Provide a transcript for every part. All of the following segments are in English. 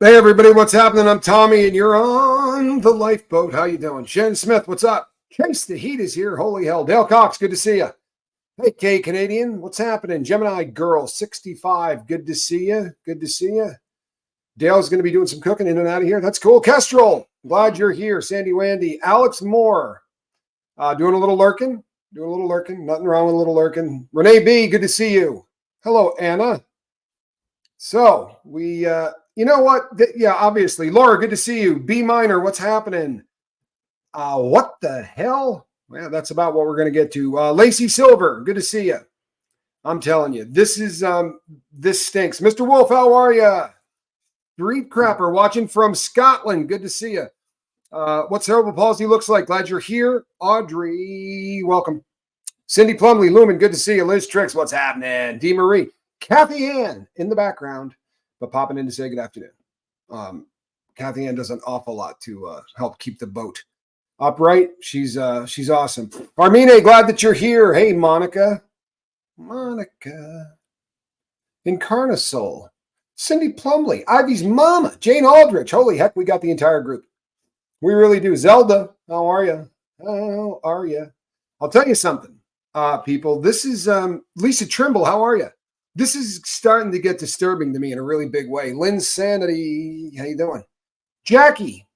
Hey everybody, what's happening? I'm Tommy and you're on the lifeboat. How you doing? Shannon Smith, what's up? Chase the Heat is here. Holy hell. Dale Cox, good to see you. Hey Kay Canadian, what's happening? Gemini Girl 65, good to see you. Good to see you. Dale's going to be doing some cooking in and out of here. That's cool. Kestrel, glad you're here. Sandy Wandy, Alex Moore, doing a little lurking. Nothing wrong with a little lurking. Renee B, good to see you. Hello, Anna. So we, you know what? Yeah, obviously. Laura, good to see you. B minor, what's happening? What the hell? Well, that's about what we're going to get to. Lacey Silver, good to see you. I'm telling you, this stinks. Mr. Wolf, how are you? Street Crapper, watching from Scotland. Good to see you. What cerebral palsy looks like? Glad you're here. Audrey, welcome. Cindy Plumley, Lumen, good to see you. Liz Tricks, what's happening? Dee Marie, Kathy Ann in the background, but popping in to say good afternoon. Kathy Ann does an awful lot to help keep the boat upright. She's awesome. Armine, glad that you're here. Hey, Monica. Incarnasoul. Cindy Plumley. Ivy's mama. Jane Aldrich. Holy heck, we got the entire group. We really do. Zelda, how are you? How are you? I'll tell you something, people. This is Lisa Trimble. How are you? This is starting to get disturbing to me in a really big way. Lynn Sanity, how you doing? Jackie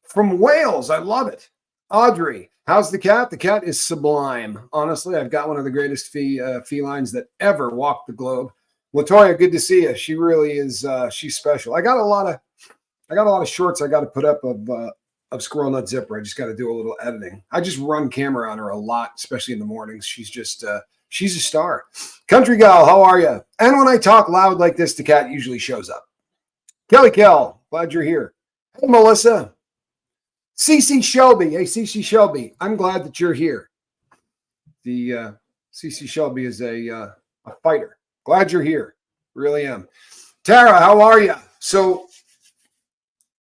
from Wales, I love it. Audrey, how's the cat? The cat is sublime. Honestly, I've got one of the greatest felines that ever walked the globe. Latoya, good to see you. She really is. She's special. I got a lot of shorts I got to put up of Squirrel Nut Zipper. I just got to do a little editing. I just run camera on her a lot, especially in the mornings. She's just she's a star. Country gal, how are you? And when I talk loud like this, the cat usually shows up. Kelly Kell, glad you're here. Hey, Melissa. CC Shelby. Hey, CC Shelby. I'm glad that you're here. The CC Shelby is a fighter. Glad you're here. Really am. Tara, how are you? So,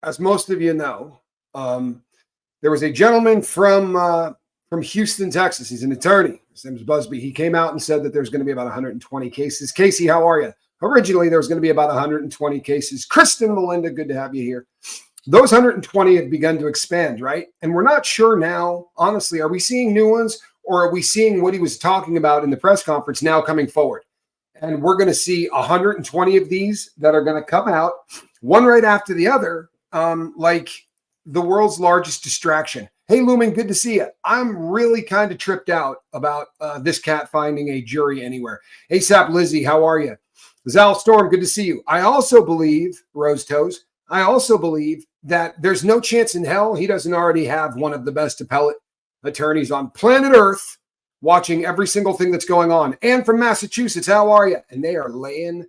as most of you know, there was a gentleman from Houston, Texas. He's an attorney. His name is Busby. He came out and said that there's going to be about 120 cases. Casey, how are you? Originally, there was going to be about 120 cases. Kristen, Melinda, good to have you here. Those 120 have begun to expand, right? And we're not sure now, honestly, are we seeing new ones or are we seeing what he was talking about in the press conference now coming forward? And we're going to see 120 of these that are going to come out, one right after the other, like the world's largest distraction. Hey, Lumen, good to see you. I'm really kind of tripped out about this cat finding a jury anywhere. ASAP Lizzie, how are you? Zal Storm, good to see you. I also believe, Rose Toes, I also believe that there's no chance in hell he doesn't already have one of the best appellate attorneys on planet Earth watching every single thing that's going on. And from Massachusetts, how are you? And they are laying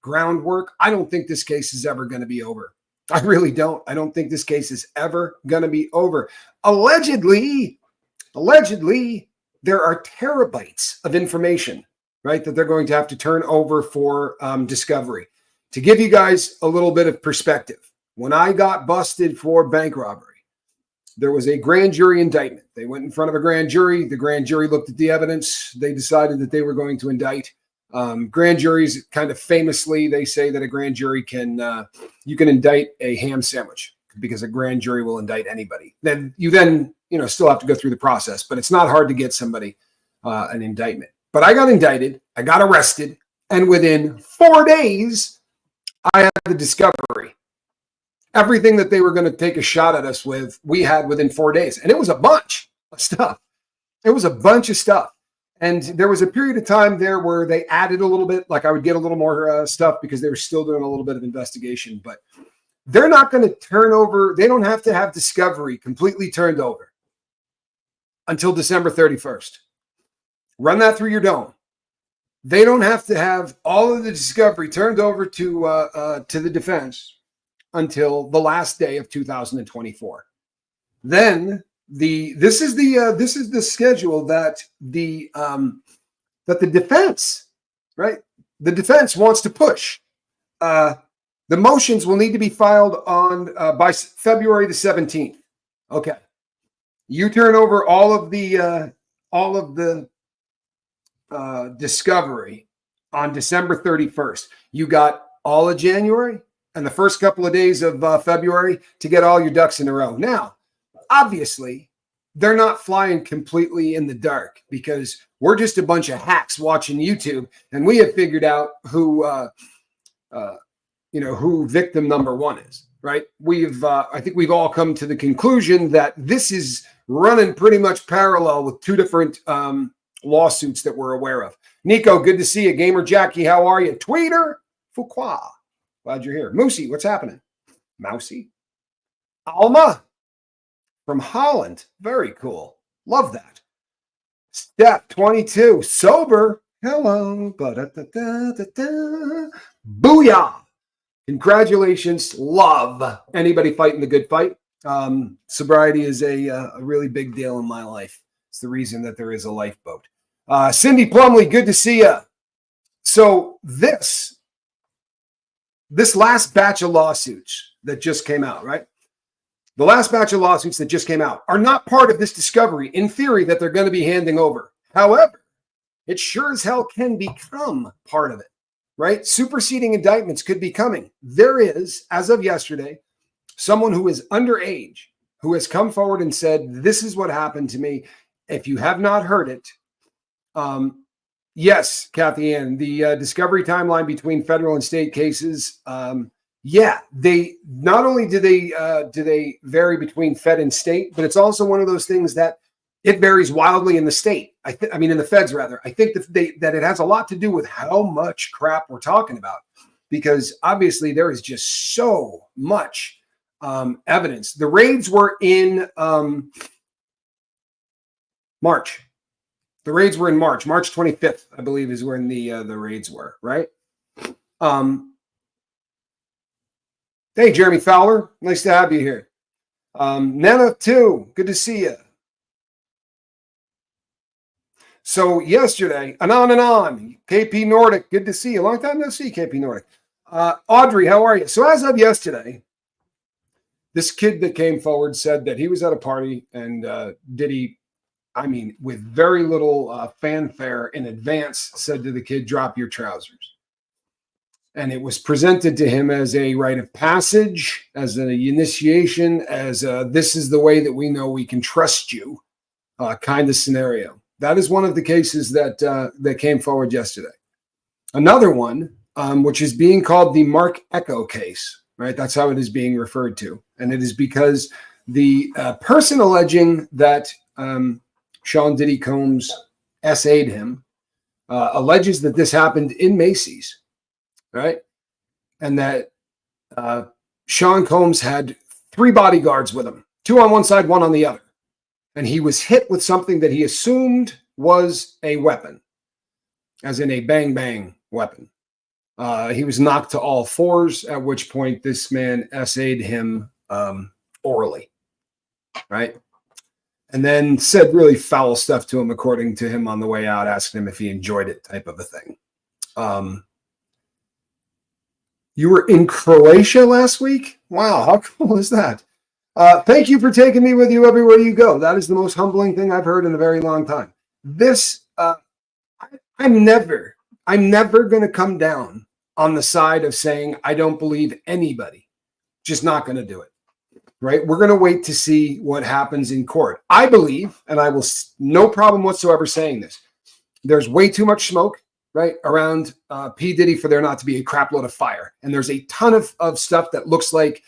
groundwork. I don't think this case is ever going to be over. I really don't. I don't think this case is ever going to be over. Allegedly, there are terabytes of information, right, that they're going to have to turn over for discovery. To give you guys a little bit of perspective, when I got busted for bank robbery, there was a grand jury indictment. They went in front of a grand jury. The grand jury looked at the evidence. They decided that they were going to indict. Grand juries kind of famously, they say that a grand jury you can indict a ham sandwich because a grand jury will indict anybody. Then you still have to go through the process, but it's not hard to get somebody an indictment. But I got indicted, I got arrested, and within 4 days, I had the discovery. Everything that they were going to take a shot at us with, we had within 4 days. And it was a bunch of stuff. And there was a period of time there where they added a little bit, like I would get a little more stuff because they were still doing a little bit of investigation. But they're not going to turn over. They don't have to have discovery completely turned over until December 31st. Run that through your dome. They don't have to have all of the discovery turned over to the defense until the last day of 2024. Then this is the schedule that the defense, right? The defense wants to push. The motions will need to be filed on by February the 17th. Okay, you turn over all of the discovery on December 31st. You got all of January and the first couple of days of February to get all your ducks in a row. Now, obviously, they're not flying completely in the dark because we're just a bunch of hacks watching YouTube, and we have figured out who victim number one is. Right? I think we've all come to the conclusion that this is running pretty much parallel with two different lawsuits that we're aware of. Nico, good to see you. Gamer Jackie, how are you? Tweeter Fuqua, glad you're here. Moosey, what's happening? Mousy. Alma from Holland, very cool. Love that. Step 22, sober. Hello. Booyah. Congratulations. Love anybody fighting the good fight. Sobriety is a really big deal in my life. It's the reason that there is a lifeboat. Cindy Plumley, good to see you. So this last batch of lawsuits that just came out, right? The last batch of lawsuits that just came out are not part of this discovery in theory that they're going to be handing over. However, it sure as hell can become part of it. Right? Superseding indictments could be coming. There is, as of yesterday, someone who is underage who has come forward and said, this is what happened to me. If you have not heard it, yes, Kathy Ann, the discovery timeline between federal and state cases, they not only do they vary between fed and state, but it's also one of those things that it varies wildly in the state. I mean, in the feds, rather. I think that it has a lot to do with how much crap we're talking about, because obviously there is just so much evidence. The raids were in March. The raids were in March. March 25th, I believe, is when the raids were, right? Hey, Jeremy Fowler. Nice to have you here. Nana, too. Good to see you. So yesterday, anon, KP Nordic, good to see you. Long time no see, KP Nordic. Audrey, how are you? So as of yesterday, this kid that came forward said that he was at a party and Diddy, with very little fanfare in advance, said to the kid, drop your trousers. And it was presented to him as a rite of passage, as an initiation, as this is the way that we know we can trust you kind of scenario. That is one of the cases that came forward yesterday. Another one, which is being called the Mark Echo case, right? That's how it is being referred to. And it is because the person alleging that Sean Diddy Combs SA'd him alleges that this happened in Macy's, right? And that Sean Combs had 3 bodyguards with him, 2 on one side, 1 on the other. And he was hit with something that he assumed was a weapon, as in a bang-bang weapon. He was knocked to all fours, at which point this man SA'd him orally, right? And then said really foul stuff to him, according to him on the way out, asking him if he enjoyed it, type of a thing. You were in Croatia last week? Wow, how cool is that? Thank you for taking me with you everywhere you go. That is the most humbling thing I've heard in a very long time. I'm never going to come down on the side of saying I don't believe anybody. Just not going to do it, right? We're going to wait to see what happens in court. I believe, and I will no problem whatsoever saying this, there's way too much smoke, right, around P. Diddy for there not to be a crap load of fire. And there's a ton of stuff that looks like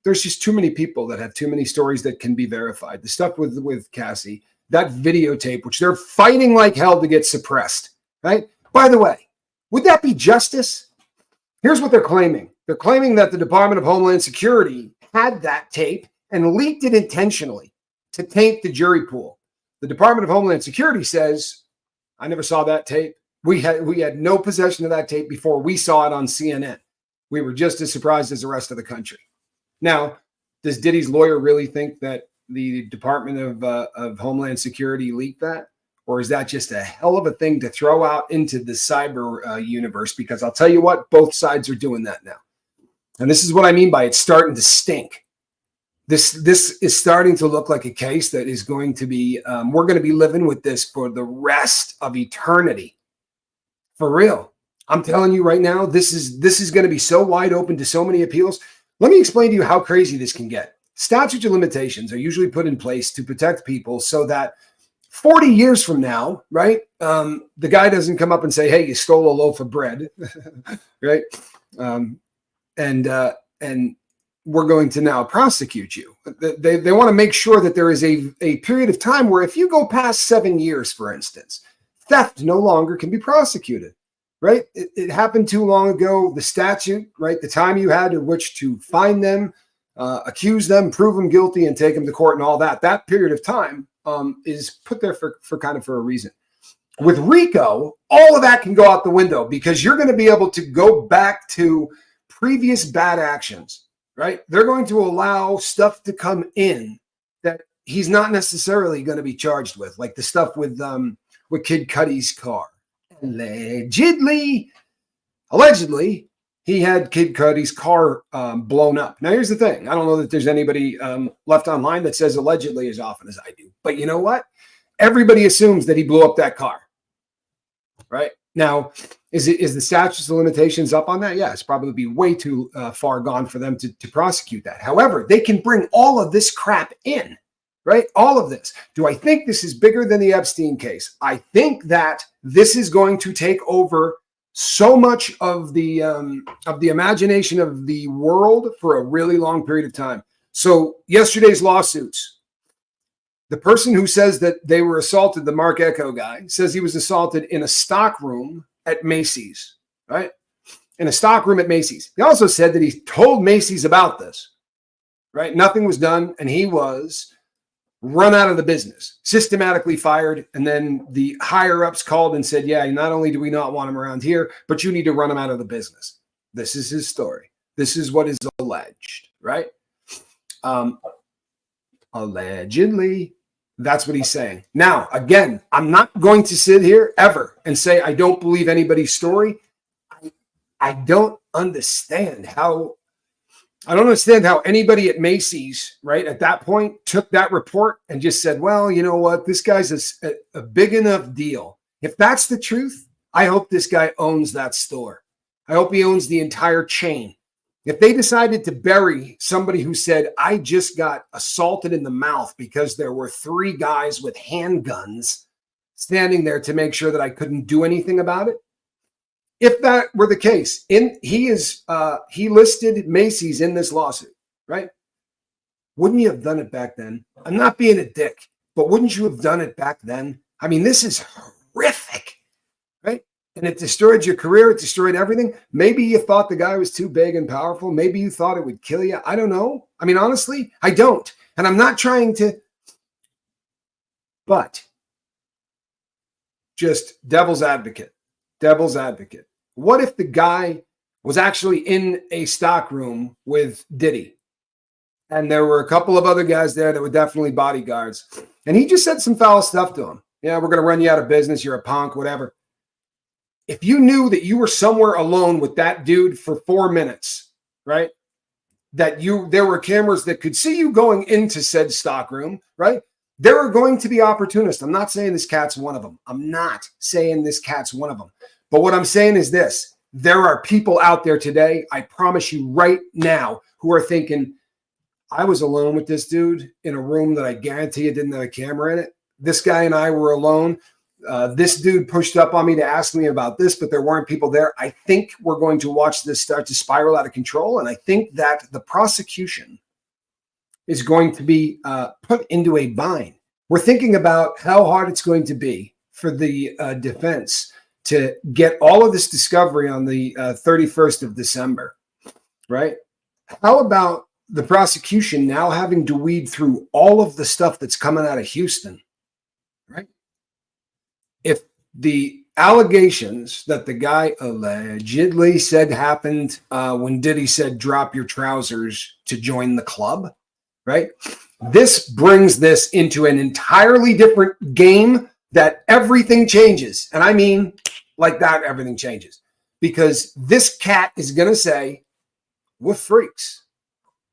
there's just too many people that have too many stories that can be verified. The stuff with Cassie, that videotape, which they're fighting like hell to get suppressed, right? By the way, would that be justice? Here's what they're claiming. They're claiming that the Department of Homeland Security had that tape and leaked it intentionally to taint the jury pool. The Department of Homeland Security says, I never saw that tape. We had no possession of that tape before we saw it on CNN. We were just as surprised as the rest of the country. Now, does Diddy's lawyer really think that the Department of Homeland Security leaked that? Or is that just a hell of a thing to throw out into the cyber universe? Because I'll tell you what, both sides are doing that now. And this is what I mean by it's starting to stink. This is starting to look like a case that is going to be, we're going to be living with this for the rest of eternity. For real. I'm telling you right now, this is going to be so wide open to so many appeals. Let me explain to you how crazy this can get. Statute of limitations are usually put in place to protect people so that 40 years from now, right, the guy doesn't come up and say, hey, you stole a loaf of bread, right? And we're going to now prosecute you. They want to make sure that there is a period of time where if you go past 7 years, for instance, theft no longer can be prosecuted, right? It happened too long ago. The statute, right, the time you had in which to find them, accuse them, prove them guilty, and take them to court and all that, that period of time is put there for a reason. With RICO, all of that can go out the window because you're going to be able to go back to previous bad actions, right? They're going to allow stuff to come in that he's not necessarily going to be charged with, like the stuff with Kid Cudi's car. Allegedly, he had Kid Cudi's car blown up. Now, here's the thing. I don't know that there's anybody left online that says allegedly as often as I do. But you know what? Everybody assumes that he blew up that car, right? Now, is the statute of limitations up on that? Yeah, it's probably be way too far gone for them to prosecute that. However, they can bring all of this crap in, right? All of this. Do I think this is bigger than the Epstein case? I think that this is going to take over so much of the imagination of the world for a really long period of time. So yesterday's lawsuits, the person who says that they were assaulted, the Mark Echo guy, says he was assaulted in a stock room at Macy's, right? In a stock room at Macy's. He also said that he told Macy's about this, right? Nothing was done, and he was run out of the business, systematically fired, and then the higher-ups called and said, yeah, not only do we not want him around here, but you need to run him out of the business. This is his story. This is what is alleged, right? Allegedly. That's what he's saying. Now, again, I'm not going to sit here ever and say I don't believe anybody's story. I don't understand how anybody at Macy's, right, at that point took that report and just said, well, you know what, this guy's a big enough deal. If that's the truth, I hope this guy owns that store. I hope he owns the entire chain. If they decided to bury somebody who said, I just got assaulted in the mouth because there were 3 guys with handguns standing there to make sure that I couldn't do anything about it. If that were the case, he listed Macy's in this lawsuit, right? Wouldn't you have done it back then? I'm not being a dick, but wouldn't you have done it back then? I mean, this is horrific, right? And it destroyed your career. It destroyed everything. Maybe you thought the guy was too big and powerful. Maybe you thought it would kill you. I don't know. I mean, honestly, I don't. And I'm not trying to, but just devil's advocate. What if the guy was actually in a stock room with Diddy? And there were a couple of other guys there that were definitely bodyguards. And he just said some foul stuff to him. Yeah, we're going to run you out of business. You're a punk, whatever. If you knew that you were somewhere alone with that dude for 4 minutes, right? That there were cameras that could see you going into said stock room, right? There are going to be opportunists. I'm not saying this cat's one of them. But what I'm saying is this. There are people out there today, I promise you right now, who are thinking, I was alone with this dude in a room that I guarantee you didn't have a camera in it. This guy and I were alone. This dude pushed up on me to ask me about this, but there weren't people there. I think we're going to watch this start to spiral out of control. And I think that the prosecution is going to be put into a bind. We're thinking about how hard it's going to be for the defense to get all of this discovery on the 31st of December, right? How about the prosecution now having to weed through all of the stuff that's coming out of Houston, right? If the allegations that the guy allegedly said happened when Diddy said, drop your trousers to join the club, right? This brings this into an entirely different game that everything changes. And I mean, like that, everything changes. Because this cat is going to say, we're freaks.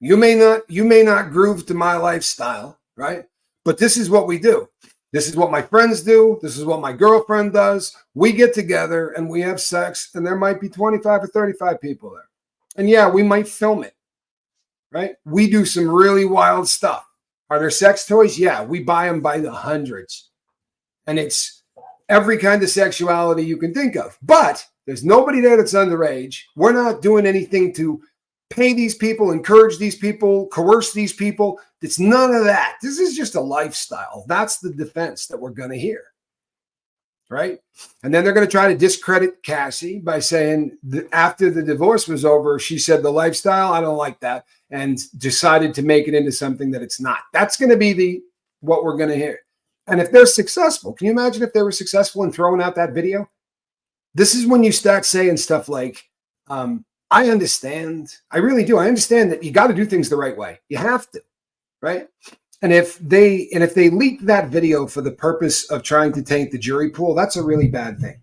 You may not groove to my lifestyle, right? But this is what we do. This is what my friends do. This is what my girlfriend does. We get together and we have sex, and there might be 25 or 35 people there. And yeah, we might film it, right? We do some really wild stuff. Are there sex toys? Yeah, we buy them by the hundreds. And it's every kind of sexuality you can think of. But there's nobody there that's underage. We're not doing anything to pay these people, encourage these people, coerce these people. It's none of that. This is just a lifestyle. That's the defense that we're going to hear, right? And then they're going to try to discredit Cassie by saying that after the divorce was over, she said the lifestyle, I don't like that, and decided to make it into something that it's not. That's going to be what we're going to hear. And if they're successful, can you imagine if they were successful in throwing out that video? This is when you start saying stuff like, I understand. I really do. I understand that you got to do things the right way. You have to, right? And if they leak that video for the purpose of trying to taint the jury pool, that's a really bad thing.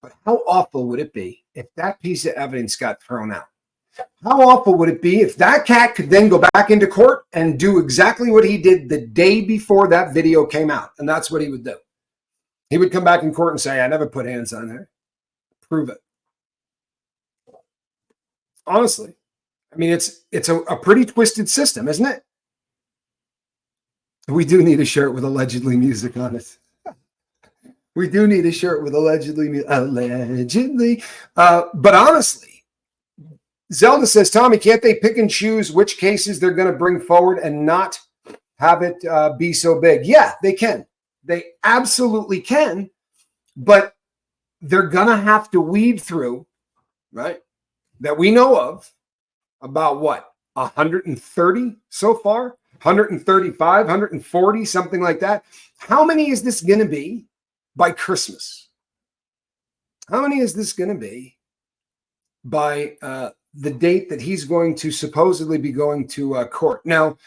But how awful would it be if that piece of evidence got thrown out? How awful would it be if that cat could then go back into court and do exactly what he did the day before that video came out? And that's what he would do. He would come back in court and say, I never put hands on her. Prove it. Honestly, I mean, it's a pretty twisted system, isn't it? We do need a shirt with allegedly music on it. We do need a shirt with allegedly. But honestly, Zelda says, Tommy, can't they pick and choose which cases they're going to bring forward and not have it be so big? Yeah, they can. They absolutely can. But they're going to have to weed through, right? That we know of, about what, 130 so far? 135, 140, something like that. How many is this going to be by Christmas? How many is this going to be by the date that he's going to supposedly be going to court? Now,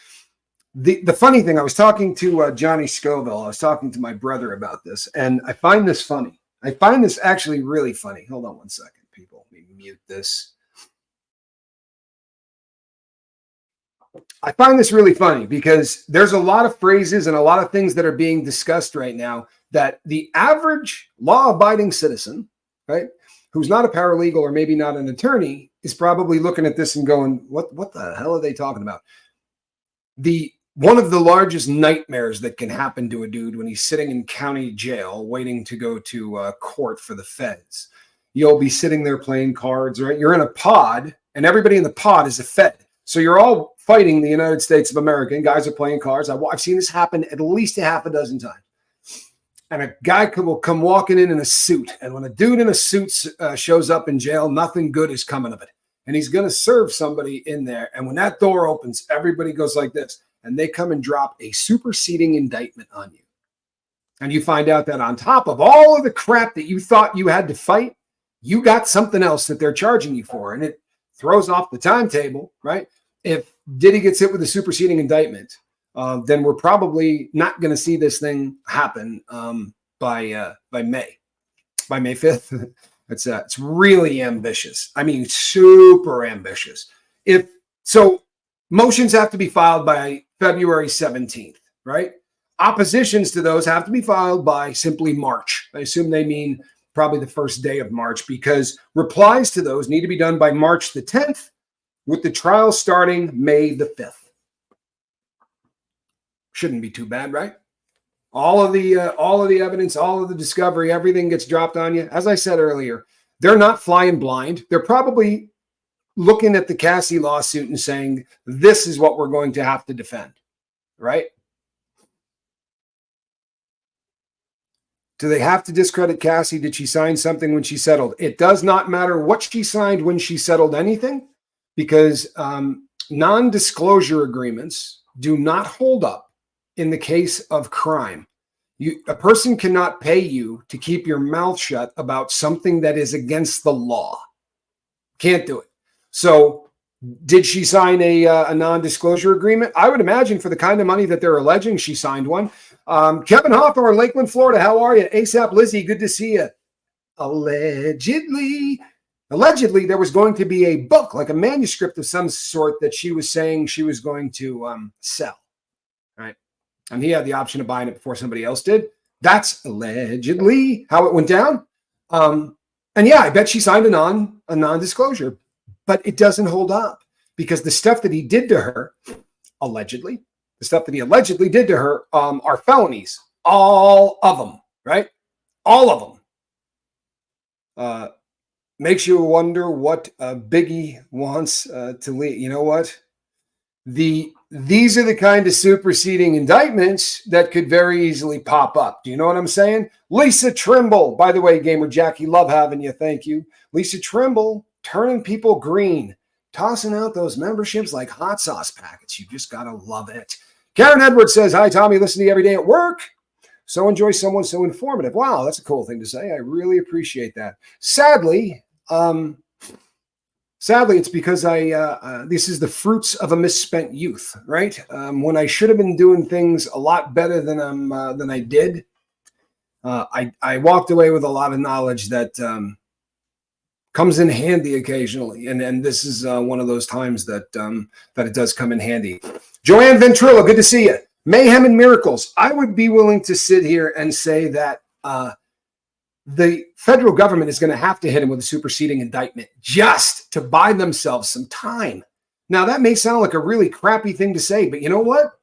the funny thing, I was talking to Johnny Scoville. I was talking to my brother about this, and I find this funny. I find this actually really funny. Hold on one second, people. Let me mute this. I find this really funny because there's a lot of phrases and a lot of things that are being discussed right now that the average law-abiding citizen, right, who's not a paralegal or maybe not an attorney, is probably looking at this and going, what the hell are they talking about? One of the largest nightmares that can happen to a dude when he's sitting in county jail waiting to go to court for the feds. You'll be sitting there playing cards, right? You're in a pod, and everybody in the pod is a fed. So you're all fighting the United States of America, and guys are playing cards. I've seen this happen at least a half a dozen times. And a guy will come walking in a suit. And when a dude in a suit shows up in jail, nothing good is coming of it. And he's going to serve somebody in there. And when that door opens, everybody goes like this. And they come and drop a superseding indictment on you. And you find out that on top of all of the crap that you thought you had to fight, you got something else that they're charging you for. And it throws off the timetable, right? If Diddy gets hit with a superseding indictment, then we're probably not going to see this thing happen by May 5th. It's really ambitious. I mean, super ambitious. So motions have to be filed by February 17th, right? Oppositions to those have to be filed by simply March. I assume they mean probably the first day of March, because replies to those need to be done by March the 10th, with the trial starting May the 5th. Shouldn't be too bad, right? All of the evidence, all of the discovery, everything gets dropped on you. As I said earlier, they're not flying blind. They're probably looking at the Cassie lawsuit and saying, this is what we're going to have to defend, right? Do they have to discredit Cassie? Did she sign something when she settled? It does not matter what she signed when she settled anything, because non-disclosure agreements do not hold up in the case of crime. A person cannot pay you to keep your mouth shut about something that is against the law. Can't do it. So did she sign a non-disclosure agreement? I would imagine for the kind of money that they're alleging, she signed one. Kevin Hawthorne, Lakeland, Florida. How are you? ASAP Lizzie, good to see you. Allegedly, there was going to be a book, like a manuscript of some sort, that she was saying she was going to sell. Right? And he had the option of buying it before somebody else did. That's allegedly how it went down. And yeah, I bet she signed a non-disclosure, but it doesn't hold up because the stuff that he did to her, allegedly, the stuff that he allegedly did to her are felonies. All of them, right? All of them. Makes you wonder what Biggie wants to leave. You know what? These are the kind of superseding indictments that could very easily pop up. Do you know what I'm saying? Lisa Trimble, by the way, Gamer Jackie, love having you. Thank you. Lisa Trimble, turning people green, tossing out those memberships like hot sauce packets. You just got to love it. Karen Edwards says, hi, Tommy, listen to you every day at work. So enjoy someone so informative. Wow, that's a cool thing to say. I really appreciate that. Sadly, it's because this is the fruits of a misspent youth, right? When I should have been doing things a lot better than I did, I walked away with a lot of knowledge that comes in handy occasionally, and this is one of those times that it does come in handy. Joanne Ventrilla, good to see you. Mayhem and Miracles. I would be willing to sit here and say that the federal government is going to have to hit him with a superseding indictment just to buy themselves some time. Now, that may sound like a really crappy thing to say, but you know what?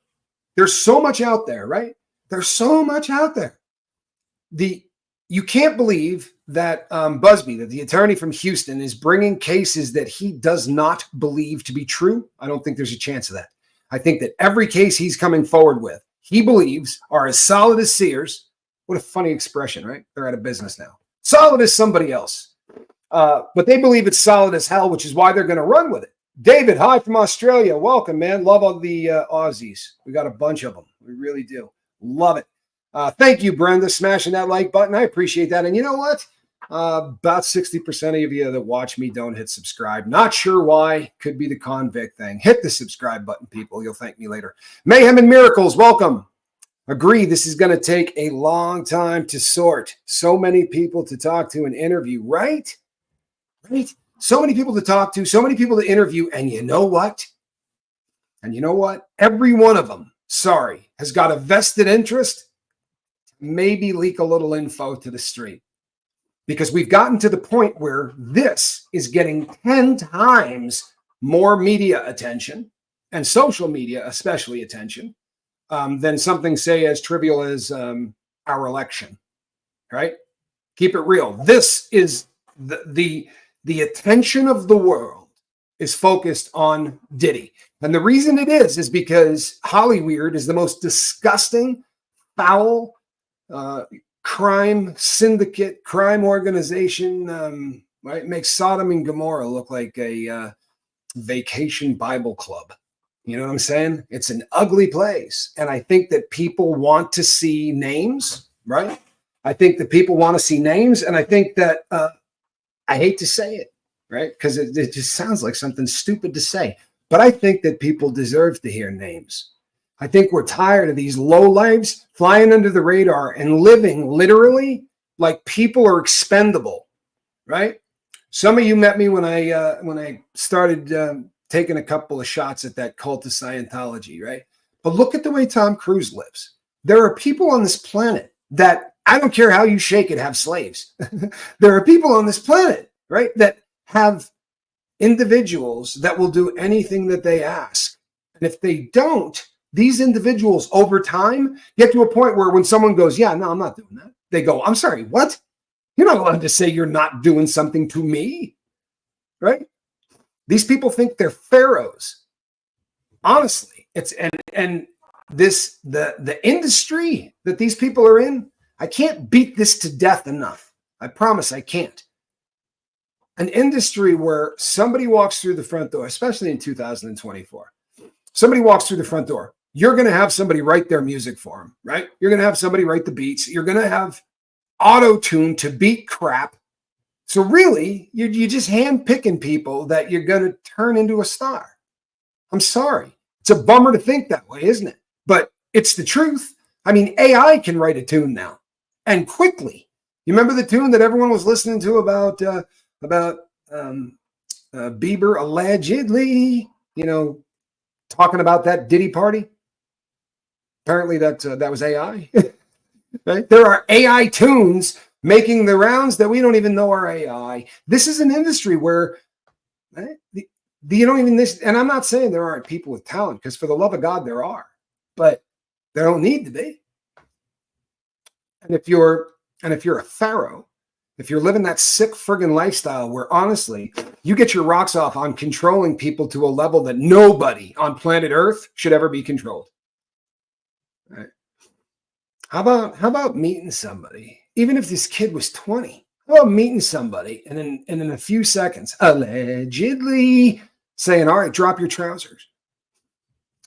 There's so much out there, right? There's so much out there. You can't believe that Busby, that the attorney from Houston, is bringing cases that he does not believe to be true. I don't think there's a chance of that. I think that every case he's coming forward with, he believes are as solid as Sears. What a funny expression, right? They're out of business now. Solid as somebody else. But they believe it's solid as hell, which is why they're going to run with it. David, hi from Australia. Welcome, man. Love all the Aussies. We got a bunch of them. We really do. Love it. Thank you, Brenda, smashing that like button. I appreciate that. And you know what? About 60% of you that watch me don't hit subscribe. Not sure why. Could be the convict thing. Hit the subscribe button, people. You'll thank me later. Mayhem and Miracles, welcome. Agree, this is going to take a long time to sort. So many people to talk to and interview, right? Right? So many people to talk to, so many people to interview. And you know what? Every one of them, has got a vested interest. Maybe leak a little info to the street. Because we've gotten to the point where this is getting 10 times more media attention, and social media especially attention, than something, say, as trivial as our election, right? Keep it real. This is the attention of the world is focused on Diddy. And the reason it is because Hollyweird is the most disgusting, foul, crime syndicate, crime organization, right? Makes Sodom and Gomorrah look like a vacation Bible club. You know what I'm saying? It's an ugly place. And I think that people want to see names, right? I think that people want to see names. And I think that, I hate to say it, right? Because it just sounds like something stupid to say. But I think that people deserve to hear names. I think we're tired of these lowlifes flying under the radar and living literally like people are expendable, right? Some of you met me when I started taking a couple of shots at that cult of Scientology, right? But look at the way Tom Cruise lives. There are people on this planet that, I don't care how you shake it, have slaves. There are people on this planet, right, that have individuals that will do anything that they ask. And if they don't, these individuals over time get to a point where when someone goes, yeah, no, I'm not doing that. They go, I'm sorry, what? You're not allowed to say you're not doing something to me, right? These people think they're pharaohs. Honestly, it's and this the industry that these people are in, I can't beat this to death enough. I promise I can't. An industry where somebody walks through the front door, especially in 2024, somebody walks through the front door. You're going to have somebody write their music for them, right? You're going to have somebody write the beats. You're going to have auto-tune to beat crap. So really, you're just hand-picking people that you're going to turn into a star. I'm sorry. It's a bummer to think that way, isn't it? But it's the truth. I mean, AI can write a tune now, and quickly. You remember the tune that everyone was listening to about Bieber allegedly, talking about that Diddy party? Apparently that was AI. Right? There are AI tunes making the rounds that we don't even know are AI. This is an industry where, right, you don't even this. And I'm not saying there aren't people with talent, because for the love of God, there are, but there don't need to be. And if you're a pharaoh, if you're living that sick friggin' lifestyle where honestly you get your rocks off on controlling people to a level that nobody on planet Earth should ever be controlled. Right? How about meeting somebody, even if this kid was 20? How about meeting somebody and in a few seconds, allegedly saying, all right, drop your trousers,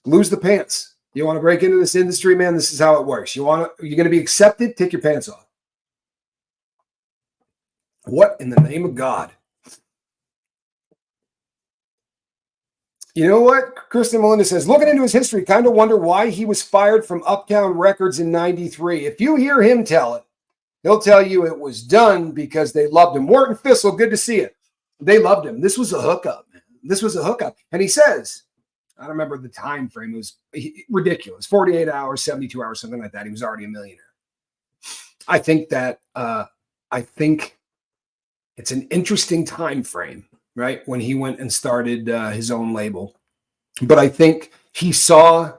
lose the pants. You want to break into this industry, man? This is how it works. You're going to be accepted? Take your pants off. What in the name of God? You know what? Kristen Melinda says, looking into his history, kind of wonder why he was fired from Uptown Records in 93. If you hear him tell it, he'll tell you it was done because they loved him. Wharton Fissel, good to see you. They loved him. This was a hookup, man. This was a hookup. And he says, I don't remember the time frame. It was ridiculous. 48 hours, 72 hours, something like that. He was already a millionaire. I think it's an interesting time frame, right? When he went and started his own label. But I think he saw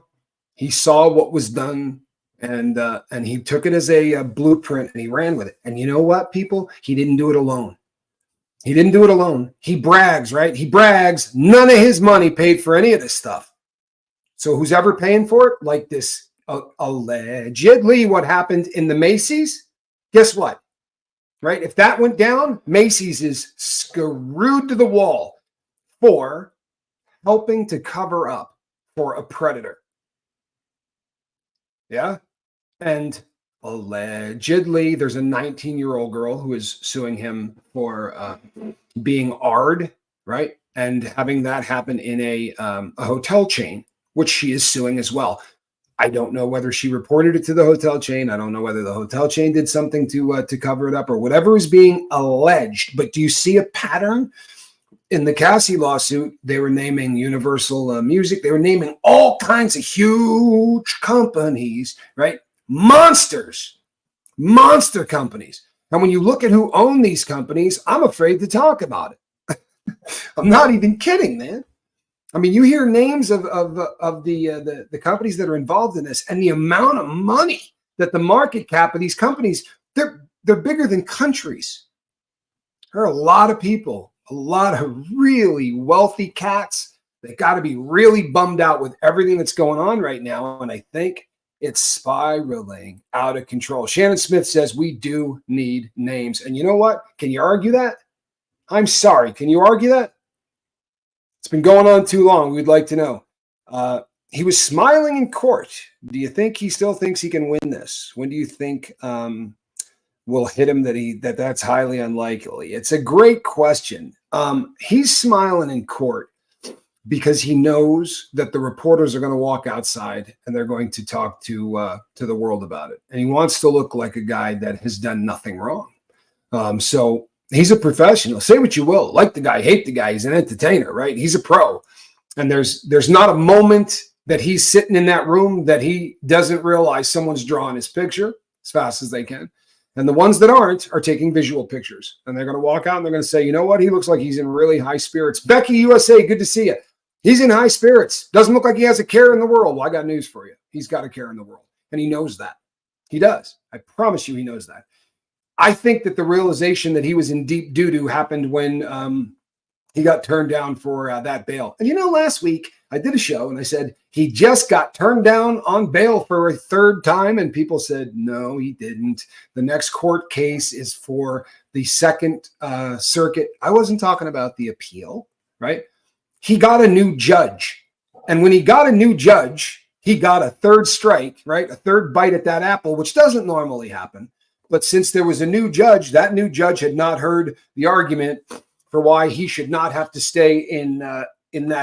what was done, and he took it as a blueprint and he ran with it. And you know what, people? He didn't do it alone. He didn't do it alone. He brags, right? He brags. None of his money paid for any of this stuff. So who's ever paying for it? Like this, allegedly what happened in the Macy's, guess what? Right? If that went down, Macy's is screwed to the wall for helping to cover up for a predator. Yeah. And allegedly, there's a 19-year-old girl who is suing him for being AR'd, right? And having that happen in a hotel chain, which she is suing as well. I don't know whether she reported it to the hotel chain. I don't know whether the hotel chain did something to cover it up or whatever is being alleged. But do you see a pattern? In the Cassie lawsuit, they were naming Universal Music. They were naming all kinds of huge companies, right? Monster companies. And when you look at who own these companies, I'm afraid to talk about it. I'm not even kidding, man. I mean, you hear names of the companies that are involved in this, and the amount of money that the market cap of these companies, they're bigger than countries. There are a lot of people, a lot of really wealthy cats that got to be really bummed out with everything that's going on right now. And I think it's spiraling out of control. Shannon Smith says we do need names. And you know what? Can you argue that? I'm sorry. Can you argue that? It's been going on too long. We'd like to know. He was smiling in court. Do you think he still thinks he can win this? When do you think will hit him that's highly unlikely? It's a great question. He's smiling in court because he knows that the reporters are going to walk outside and they're going to talk to the world about it. And he wants to look like a guy that has done nothing wrong. So he's a professional. Say what you will. Like the guy, hate the guy. He's an entertainer, right? He's a pro. And there's not a moment that he's sitting in that room that he doesn't realize someone's drawing his picture as fast as they can. And the ones that aren't are taking visual pictures. And they're going to walk out and they're going to say, you know what? He looks like he's in really high spirits. Becky USA, good to see you. He's in high spirits. Doesn't look like he has a care in the world. Well, I got news for you. He's got a care in the world. And he knows that. He does. I promise you he knows that. I think that the realization that he was in deep doo-doo happened when he got turned down for that bail. And you know, last week I did a show and I said he just got turned down on bail for a third time. And people said, no, he didn't. The next court case is for the Second Circuit. I wasn't talking about the appeal, right? He got a new judge. And when he got a new judge, he got a third strike, right? A third bite at that apple, which doesn't normally happen. But since there was a new judge, that new judge had not heard the argument for why he should not have to stay in that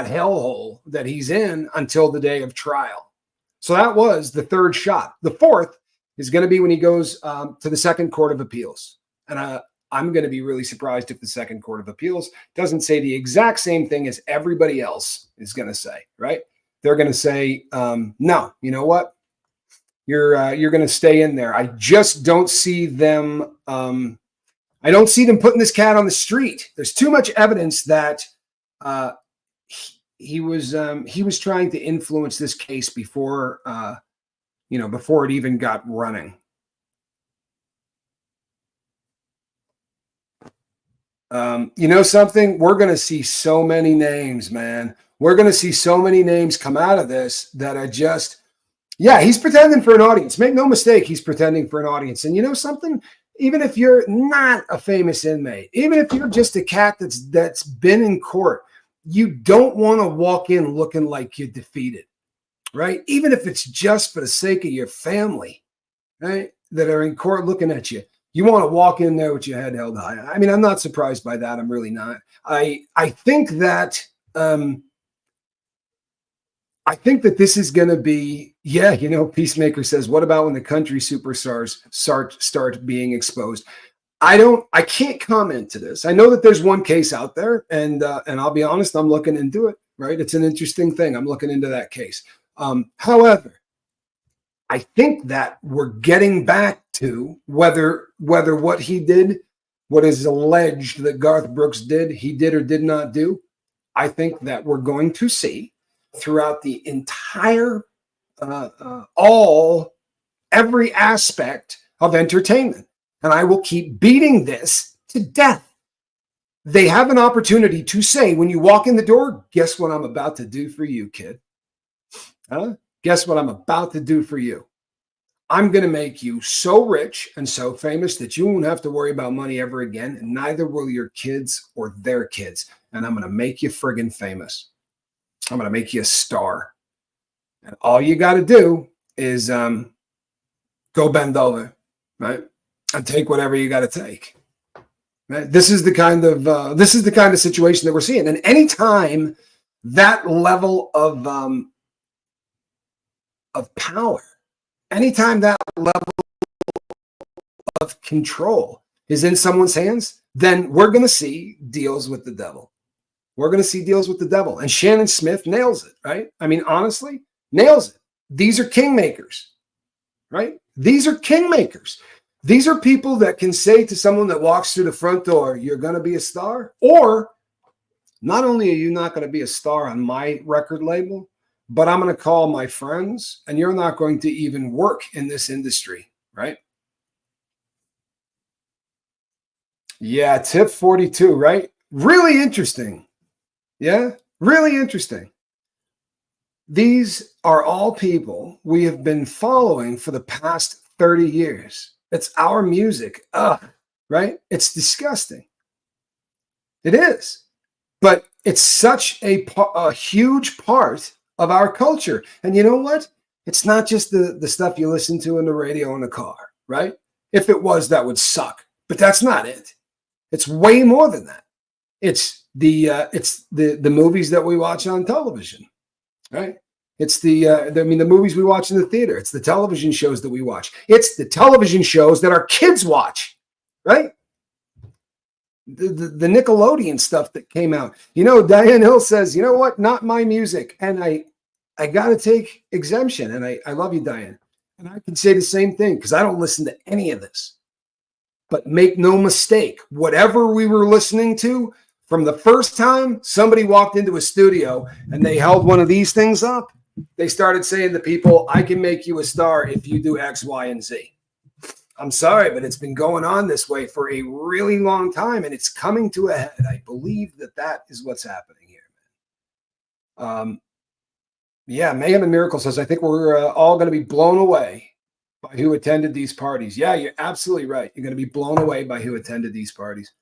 hellhole that he's in until the day of trial. So that was the third shot. The fourth is going to be when he goes to the Second Court of Appeals. And I'm going to be really surprised if the Second Court of Appeals doesn't say the exact same thing as everybody else is going to say, right? They're going to say, no, you know what? you're going to stay in there. I just don't see them. I don't see them putting this cat on the street. There's too much evidence that he was trying to influence this case before before it even got running. You know something? We're going to see so many names, man. We're going to see so many names come out of this that are just, yeah, he's pretending for an audience. Make no mistake, he's pretending for an audience. And you know something? Even if you're not a famous inmate, even if you're just a cat that's been in court, you don't want to walk in looking like you're defeated, right? Even if it's just for the sake of your family, right, that are in court looking at you. You want to walk in there with your head held high. I mean, I'm not surprised by that. I'm really not. I think that this is going to be, yeah, Peacemaker says, what about when the country superstars start being exposed? I can't comment to this. I know that there's one case out there, and I'll be honest, I'm looking into it, right? It's an interesting thing. I'm looking into that case. However, I think that we're getting back to whether what he did, what is alleged that Garth Brooks did, he did or did not do. I think that we're going to see throughout the entire, every aspect of entertainment. And I will keep beating this to death. They have an opportunity to say, when you walk in the door, guess what I'm about to do for you, kid? Huh? Guess what I'm about to do for you? I'm going to make you so rich and so famous that you won't have to worry about money ever again, and neither will your kids or their kids. And I'm going to make you friggin' famous. I'm going to make you a star. And all you got to do is go bend over, right? And take whatever you got to take. Right? This is the kind of situation that we're seeing. And anytime that level of power, anytime that level of control is in someone's hands, then we're going to see deals with the devil. We're going to see deals with the devil. And Shannon Smith nails it, right? I mean, honestly, nails it. These are kingmakers, right? These are kingmakers. These are people that can say to someone that walks through the front door, you're going to be a star, or not only are you not going to be a star on my record label, but I'm going to call my friends and you're not going to even work in this industry, right? Yeah, tip 42, right? Really interesting. Yeah, really interesting. These are all people we have been following for the past 30 years. It's our music. Right? It's disgusting. It is. But it's such a huge part of our culture. And you know what? It's not just the stuff you listen to in the radio in the car, right? If it was, that would suck. But that's not it. It's way more than that. It's the movies that we watch on television, right? It's the movies we watch in the theater. It's the television shows that we watch. It's the television shows that our kids watch, right? The Nickelodeon stuff that came out. Diane Hill says, you know what? Not my music. And I got to take exemption. And I love you, Diane. And I can say the same thing because I don't listen to any of this. But make no mistake, whatever we were listening to from the first time somebody walked into a studio and they held one of these things up, they started saying to people, I can make you a star if you do X, Y, and Z. I'm sorry, but it's been going on this way for a really long time, and it's coming to a head. I believe that is what's happening here. Yeah, Mayhem and Miracle says, I think we're all going to be blown away by who attended these parties. Yeah, you're absolutely right. You're going to be blown away by who attended these parties.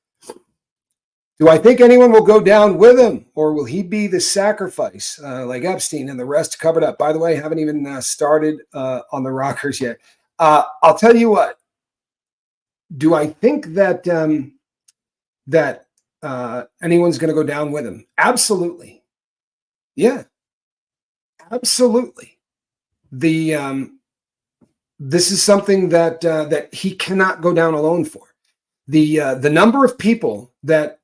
Do I think anyone will go down with him, or will he be the sacrifice like Epstein and the rest covered up? By the way, I haven't even started on the rockers yet. I'll tell you what. Do I think that anyone's going to go down with him? Absolutely. Yeah, absolutely. This is something that he cannot go down alone for. The number of people that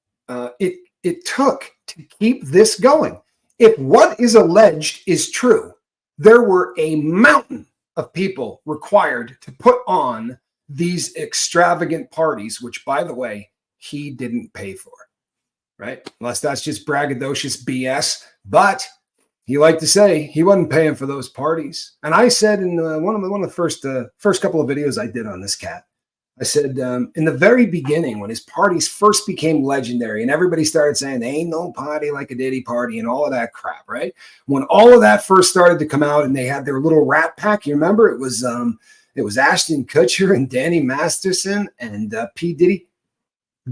it took to keep this going. If what is alleged is true, there were a mountain of people required to put on these extravagant parties, which, by the way, he didn't pay for, right? Unless that's just braggadocious BS. But he liked to say he wasn't paying for those parties. And I said in one of the first couple of videos I did on this cat, I said, in the very beginning, when his parties first became legendary and everybody started saying, there ain't no party like a Diddy party and all of that crap, right? When all of that first started to come out and they had their little rat pack, you remember it was Ashton Kutcher and Danny Masterson and P. Diddy.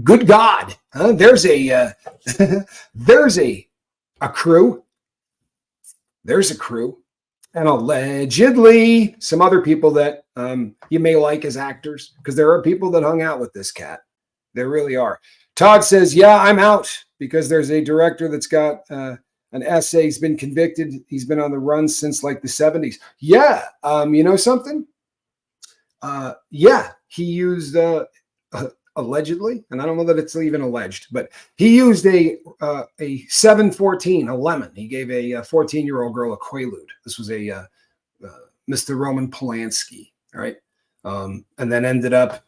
Good God. There's a crew. There's a crew. And allegedly some other people that you may like as actors, because there are people that hung out with this cat. There really are. Todd says, yeah, I'm out because there's a director that's got an essay. He's been convicted. He's been on the run since like the 70s. Yeah. You know something? Yeah, he used allegedly, and I don't know that it's even alleged, but he used a 714, a lemon. He gave a 14-year-old girl a Quaalude. This was a Mr. Roman Polanski, right? And then ended up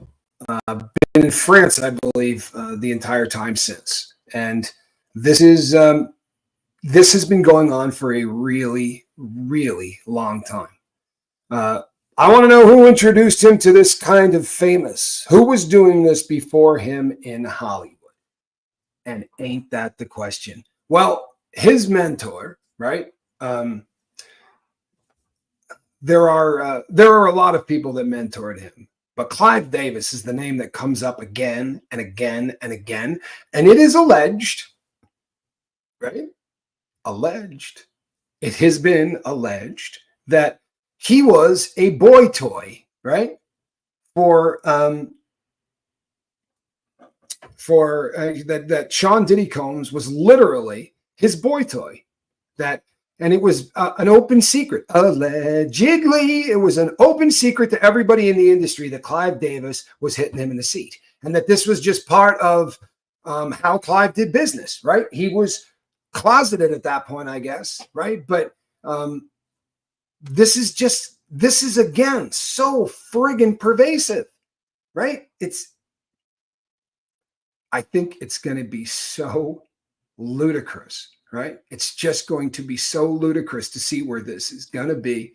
been in France, I believe, the entire time since. And this has been going on for a really, really long time. I want to know who introduced him to this kind of famous. Who was doing this before him in Hollywood? And ain't that the question? Well, his mentor, right? There are a lot of people that mentored him, but Clive Davis is the name that comes up again and again and again. And it is alleged, right? Alleged. It has been alleged that he was a boy toy, right? For that Sean Diddy Combs was literally his boy toy. And it was an open secret. Allegedly, it was an open secret to everybody in the industry that Clive Davis was hitting him in the seat, and that this was just part of how Clive did business, right? He was closeted at that point, I guess, right? But this is again so friggin' pervasive, right? I think it's going to be so ludicrous, right? It's just going to be so ludicrous to see where this is going to be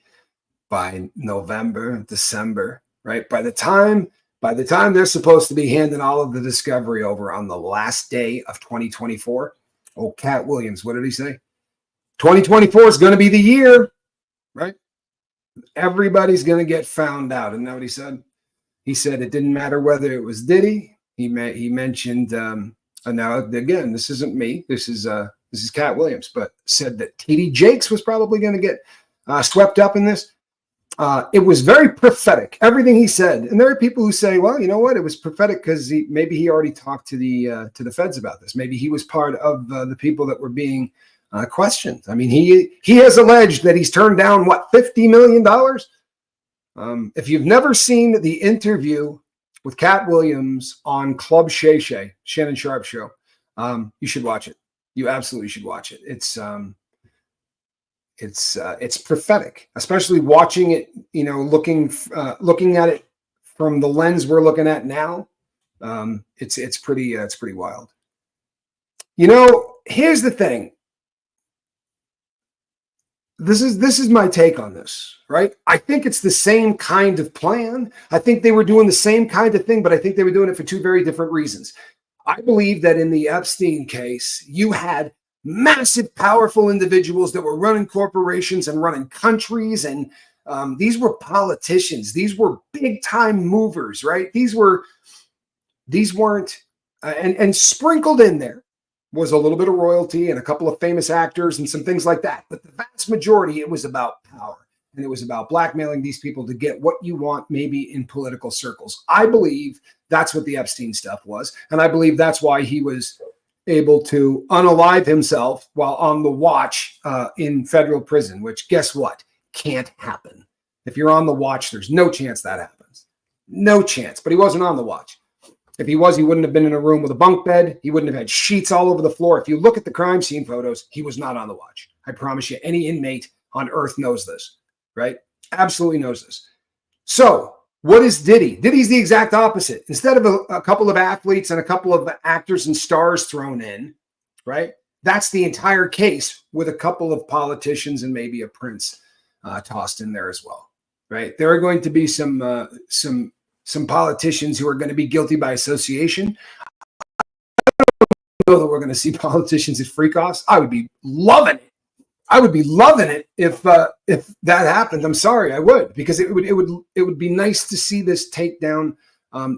by November, December, right? By the time they're supposed to be handing all of the discovery over on the last day of 2024. Oh, Cat Williams, what did he say? 2024 is going to be the year, right? Everybody's going to get found out. And you know what he said? He said it didn't matter whether it was Diddy. He mentioned, now again, this isn't me. This is Cat Williams, but said that TD Jakes was probably going to get swept up in this. It was very prophetic, everything he said. And there are people who say, well, you know what? It was prophetic because maybe he already talked to the feds about this. Maybe he was part of the people that were being questioned. I mean, he has alleged that he's turned down, what, $50 million? If you've never seen the interview with Cat Williams on Club Shay Shay, Shannon Sharp show, you should watch it. You absolutely should watch it. It's prophetic, especially watching it, you know, looking at it from the lens we're looking at now. It's pretty wild. You know, here's the thing. This is my take on this, right? I think it's the same kind of plan. I think they were doing the same kind of thing, but I think they were doing it for two very different reasons. I believe that in the Epstein case, you had massive, powerful individuals that were running corporations and running countries. And these were politicians. These were big time movers, right? These weren't, and sprinkled in there was a little bit of royalty and a couple of famous actors and some things like that. But the vast majority, it was about power. And it was about blackmailing these people to get what you want, maybe in political circles. I believe that's what the Epstein stuff was. And I believe that's why he was able to unalive himself while on the watch in federal prison, which, guess what? Can't happen. If you're on the watch, there's no chance that happens. No chance. But he wasn't on the watch. If he was, he wouldn't have been in a room with a bunk bed. He wouldn't have had sheets all over the floor. If you look at the crime scene photos, he was not on the watch. I promise you, any inmate on earth knows this, right? Absolutely knows this. So what is Diddy? Diddy's the exact opposite. Instead of a couple of athletes and a couple of actors and stars thrown in, right? That's the entire case with a couple of politicians and maybe a prince tossed in there as well, right? There are going to be some politicians who are going to be guilty by association. I know that we're going to see politicians at freak-offs. I would be loving it. I would be loving it if that happened. I'm sorry, I would, because it would be nice to see this take down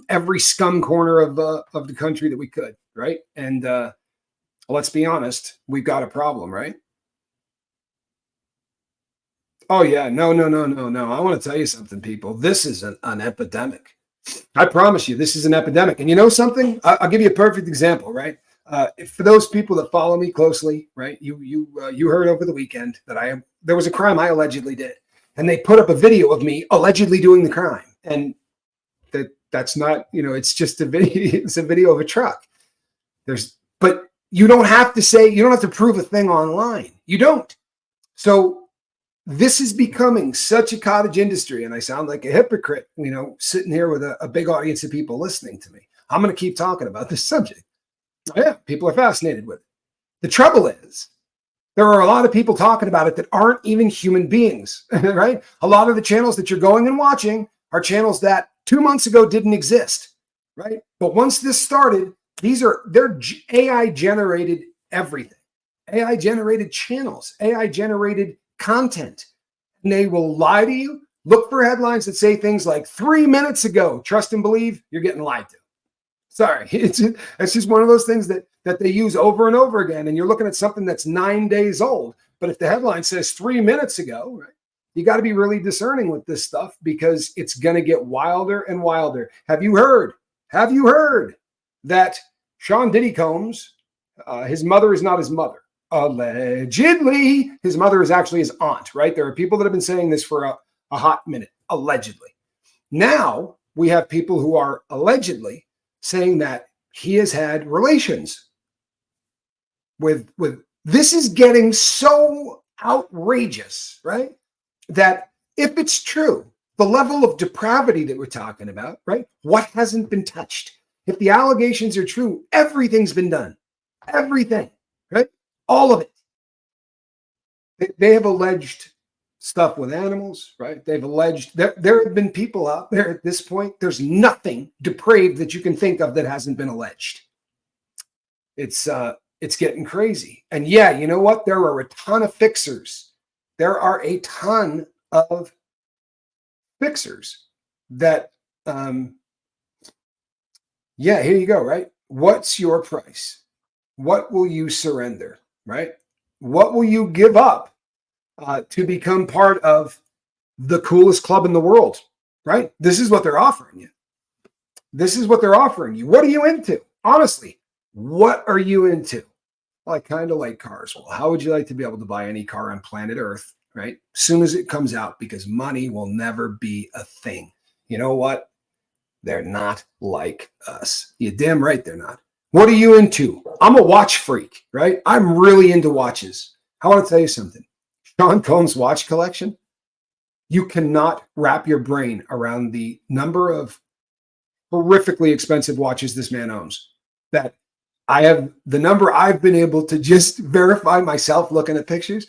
every scum corner of the country that we could, right? And let's be honest, we've got a problem, right? Oh yeah, no. I want to tell you something, people. This is an epidemic. I promise you, this is an epidemic. And you know something? I'll give you a perfect example, right? For those people that follow me closely, right? You heard over the weekend that there was a crime I allegedly did, and they put up a video of me allegedly doing the crime, and that's not, it's just a video. It's a video of a truck. But you don't have to prove a thing online. You don't. So this is becoming such a cottage industry, and I sound like a hypocrite, sitting here with a big audience of people listening to me. I'm going to keep talking about this subject. Yeah, people are fascinated with it. The trouble is, there are a lot of people talking about it that aren't even human beings, right? A lot of the channels that you're going and watching are channels that 2 months ago didn't exist, right? But once this started, they're AI generated everything. AI generated channels, AI generated content. And they will lie to you, look for headlines that say things like 3 minutes ago, trust and believe, you're getting lied to. Sorry, it's just one of those things that they use over and over again. And you're looking at something that's 9 days old. But if the headline says 3 minutes ago, right, you got to be really discerning with this stuff, because it's going to get wilder and wilder. Have you heard that Sean Diddy Combs, his mother is not his mother? Allegedly, his mother is actually his aunt, right? There are people that have been saying this for a hot minute, allegedly. Now we have people who are allegedly saying that he has had relations with this is getting so outrageous, right? That if it's true, the level of depravity that we're talking about, right? What hasn't been touched? If the allegations are true, everything's been done. Everything, right? All of it. They have alleged stuff with animals, right? They've alleged that there have been people out there at this point. There's nothing depraved that you can think of that hasn't been alleged. It's getting crazy. And yeah, you know what? There are a ton of fixers. There are a ton of fixers that, yeah, here you go, right? What's your price? What will you surrender, right? What will you give up to become part of the coolest club in the world, right? This is what they're offering you. This is what they're offering you. What are you into? Honestly, what are you into? Well, I kind of like cars. Well, how would you like to be able to buy any car on planet Earth, right? As soon as it comes out, because money will never be a thing. You know what? They're not like us. You're damn right they're not. What are you into? I'm a watch freak, right? I'm really into watches. I want to tell you something. Sean Combs' watch collection, you cannot wrap your brain around the number of horrifically expensive watches this man owns. That I have the number I've been able to just verify myself looking at pictures.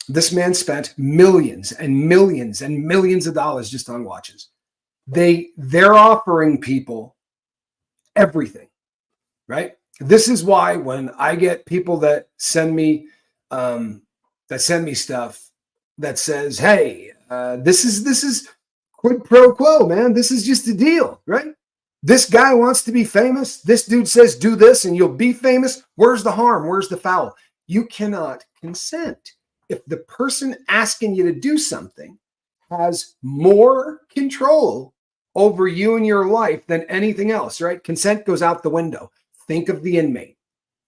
This man spent millions and millions and millions of dollars just on watches. They're offering people everything, right? This is why when I get people that send me stuff that says, "Hey, this is quid pro quo, man. This is just a deal, right? This guy wants to be famous. This dude says do this and you'll be famous. Where's the harm? Where's the foul?" You cannot consent. If the person asking you to do something has more control over you and your life than anything else, right? Consent goes out the window. Think of the inmate.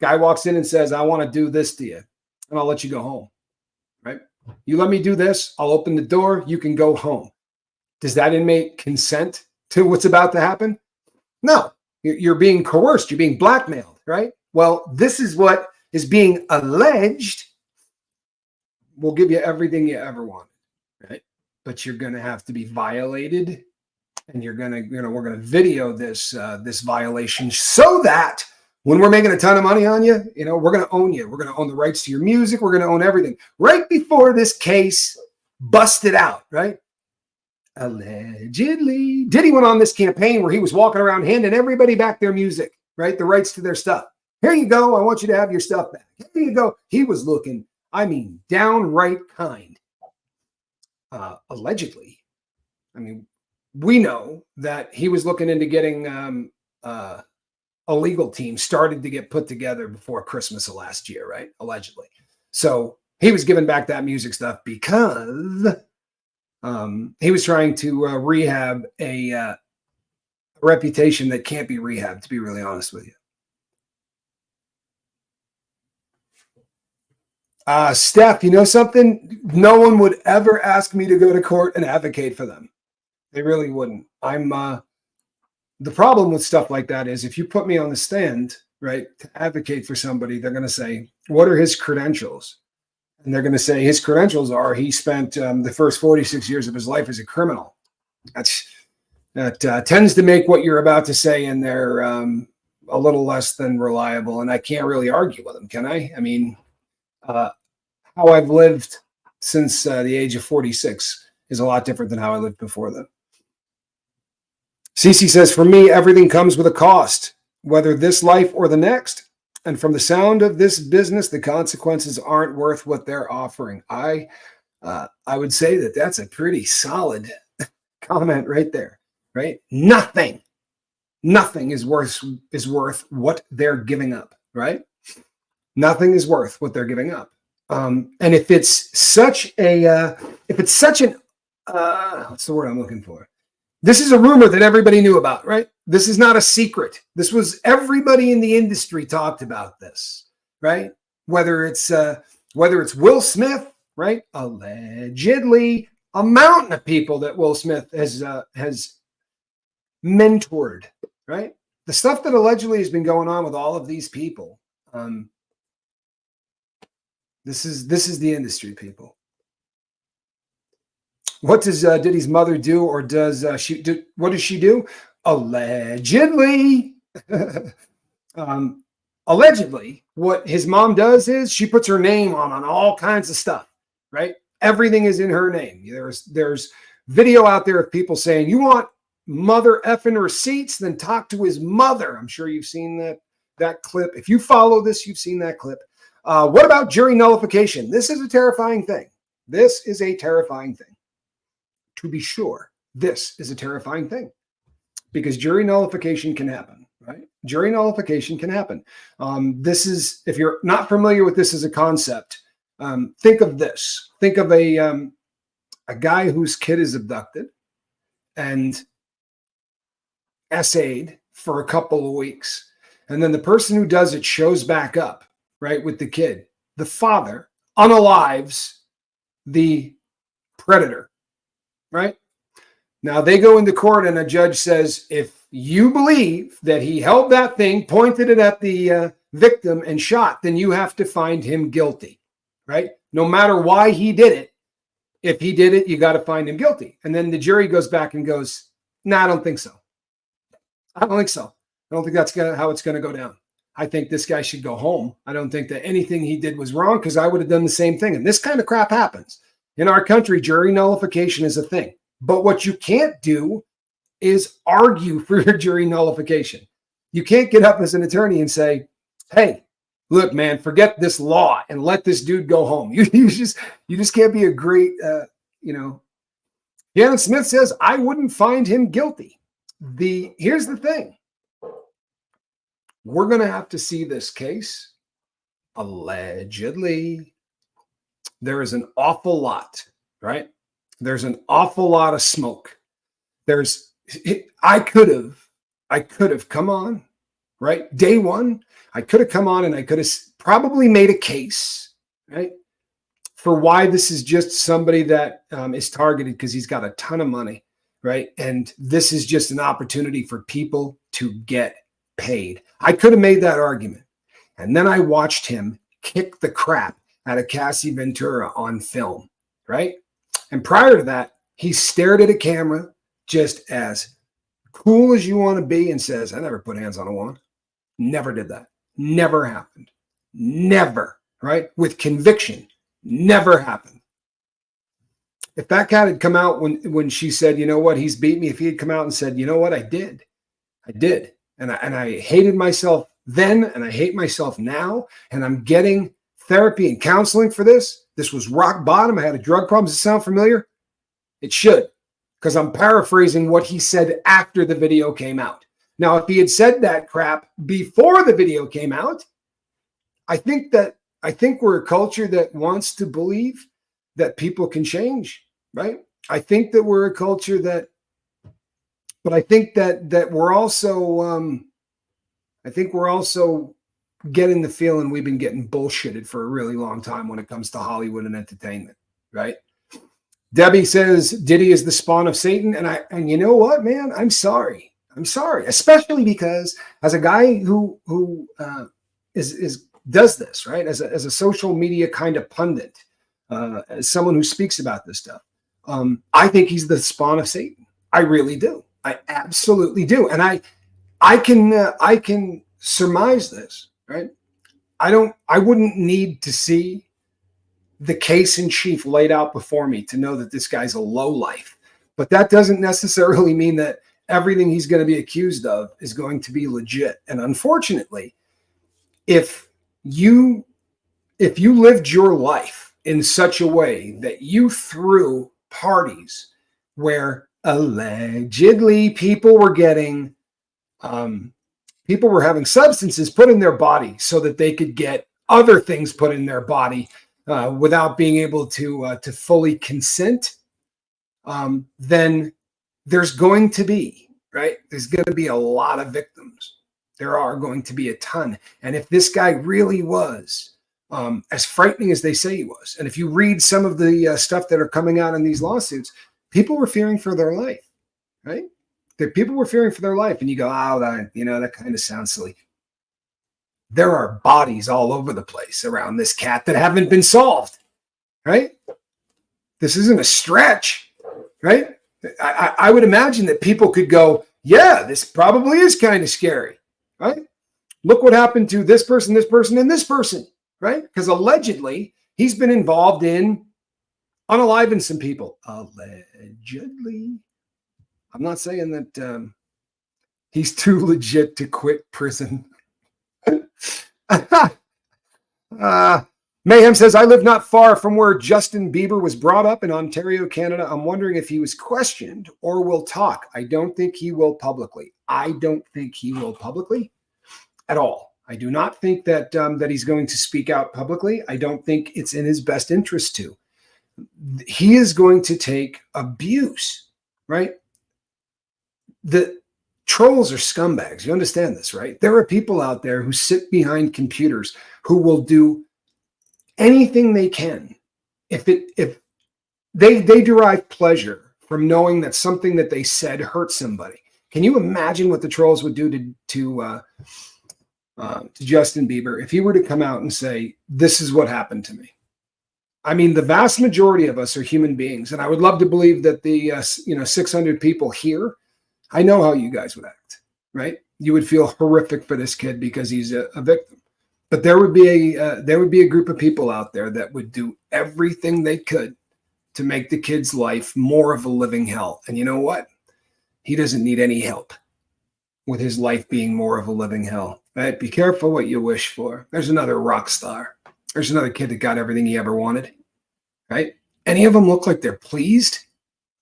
Guy walks in and says, "I want to do this to you, and I'll let you go home," right? You let me do this, I'll open the door, you can go home. Does that inmate consent to what's about to happen? No, you're being coerced, you're being blackmailed, right? Well, this is what is being alleged. We'll give you everything you ever wanted, right? but you're going to have to be violated, and we're going to video this this violation so that when we're making a ton of money on you, we're going to own you. We're going to own the rights to your music. We're going to own everything. Right before this case busted out, right? Allegedly, Diddy went on this campaign where he was walking around handing everybody back their music, right? The rights to their stuff. Here you go. I want you to have your stuff back. Here you go. He was looking, downright kind. Allegedly. We know that he was looking into getting a legal team started to get put together before Christmas of last year, right? Allegedly. So he was giving back that music stuff because he was trying to rehab a reputation that can't be rehabbed, to be really honest with you. Steph, you know something? No one would ever ask me to go to court and advocate for them. They really wouldn't. The problem with stuff like that is if you put me on the stand, right, to advocate for somebody, they're going to say, what are his credentials? And they're going to say his credentials are he spent the first 46 years of his life as a criminal. That tends to make what you're about to say in there a little less than reliable. And I can't really argue with them, can I? How I've lived since the age of 46 is a lot different than how I lived before then. Cece says, for me, everything comes with a cost, whether this life or the next. And from the sound of this business, the consequences aren't worth what they're offering. I would say that that's a pretty solid comment right there, right? Nothing is worth what they're giving up, right? Nothing is worth what they're giving up. And if it's such an what's the word I'm looking for? This is a rumor that everybody knew about, right? This is not a secret. This was everybody in the industry talked about this, right? Whether it's Will Smith, right? Allegedly, a mountain of people that Will Smith has mentored, right? The stuff that allegedly has been going on with all of these people. This is the industry, people. What does Diddy's mother do, or does she do? What does she do? Allegedly, allegedly, what his mom does is she puts her name on all kinds of stuff, right? Everything is in her name. There's video out there of people saying, you want mother effing receipts, then talk to his mother. I'm sure you've seen that clip. If you follow this, you've seen that clip. What about jury nullification? This is a terrifying thing. This is a terrifying thing. To be sure, this is a terrifying thing because jury nullification can happen, right? Jury nullification can happen. This is, if you're not familiar with this as a concept, think of this. Think of a guy whose kid is abducted and essayed for a couple of weeks. And then the person who does it shows back up, right, with the kid. The father unalives the predator, right? Now they go into court and a judge says, if you believe that he held that thing, pointed it at the victim and shot, then you have to find him guilty, right? No matter why he did it. If he did it, you got to find him guilty. And then the jury goes back and goes, no, I don't think so. I don't think so. I don't think that's how it's going to go down. I think this guy should go home. I don't think that anything he did was wrong because I would have done the same thing. And this kind of crap happens. In our country, jury nullification is a thing. But what you can't do is argue for your jury nullification. You can't get up as an attorney and say, hey, look, man, forget this law and let this dude go home. You just can't be a great, Janet Smith says, I wouldn't find him guilty. Here's the thing. We're going to have to see this case. Allegedly, there is an awful lot, right? There's an awful lot of smoke. I could have come on, right? Day one, I could have come on and I could have probably made a case, right? For why this is just somebody that is targeted because he's got a ton of money, right? And this is just an opportunity for people to get paid. I could have made that argument. And then I watched him kick the crap out of Cassie Ventura on film, right? And prior to that, He stared at a camera just as cool as you want to be and says, I never put hands on a woman. Never did that. Never happened. Never, right? With conviction. Never happened. If that cat had come out when she said, you know what, he's beat me. If he had come out and said, you know what, I did. And I hated myself then, and I hate myself now. And I'm getting therapy and counseling for this. This was rock bottom. I had a drug problem. Does it sound familiar? It should, because I'm paraphrasing what he said after the video came out. Now, if he had said that crap before the video came out, I think we're a culture that wants to believe that people can change, right? I think that we're a culture that, but I think that we're also, I think we're also getting the feeling we've been getting bullshitted for a really long time when it comes to Hollywood and entertainment, right? Debbie says Diddy is the spawn of Satan, and you know what, man? I'm sorry, especially because as a guy who does this, right, as a social media kind of pundit, as someone who speaks about this stuff, I think he's the spawn of Satan. I really do. I absolutely do, and I can surmise this, right? I wouldn't need to see the case in chief laid out before me to know that this guy's a lowlife. But that doesn't necessarily mean that everything he's going to be accused of is going to be legit. And unfortunately, if you lived your life in such a way that you threw parties where allegedly people were getting people were having substances put in their body so that they could get other things put in their body without being able to fully consent, then there's going to be, right? There's going to be a lot of victims. There are going to be a ton. And if this guy really was as frightening as they say he was, and if you read some of the stuff that are coming out in these lawsuits, people were fearing for their life, right? People were fearing for their life. And you go, oh, that kind of sounds silly. There are bodies all over the place around this cat that haven't been solved, right? This isn't a stretch, right? I would imagine that people could go, yeah, this probably is kind of scary, right? Look what happened to this person, and this person, right? Because allegedly he's been involved in unaliving some people. Allegedly. I'm not saying that he's too legit to quit prison. Mayhem says, I live not far from where Justin Bieber was brought up in Ontario, Canada. I'm wondering if he was questioned or will talk. I don't think he will publicly. I don't think he will publicly at all. I do not think that that he's going to speak out publicly. I don't think it's in his best interest to. He is going to take abuse, right? The trolls are scumbags. You understand this, right? There are people out there who sit behind computers who will do anything they can if they derive pleasure from knowing that something that they said hurt somebody. Can you imagine what the trolls would do to Justin Bieber if he were to come out and say, this is what happened to me? I mean, the vast majority of us are human beings, and I would love to believe that the 600 people here, I know how you guys would act, right? You would feel horrific for this kid because he's a victim. But there would be a group of people out there that would do everything they could to make the kid's life more of a living hell. And you know what? He doesn't need any help with his life being more of a living hell. Right? Be careful what you wish for. There's another rock star. There's another kid that got everything he ever wanted. Right? Any of them look like they're pleased?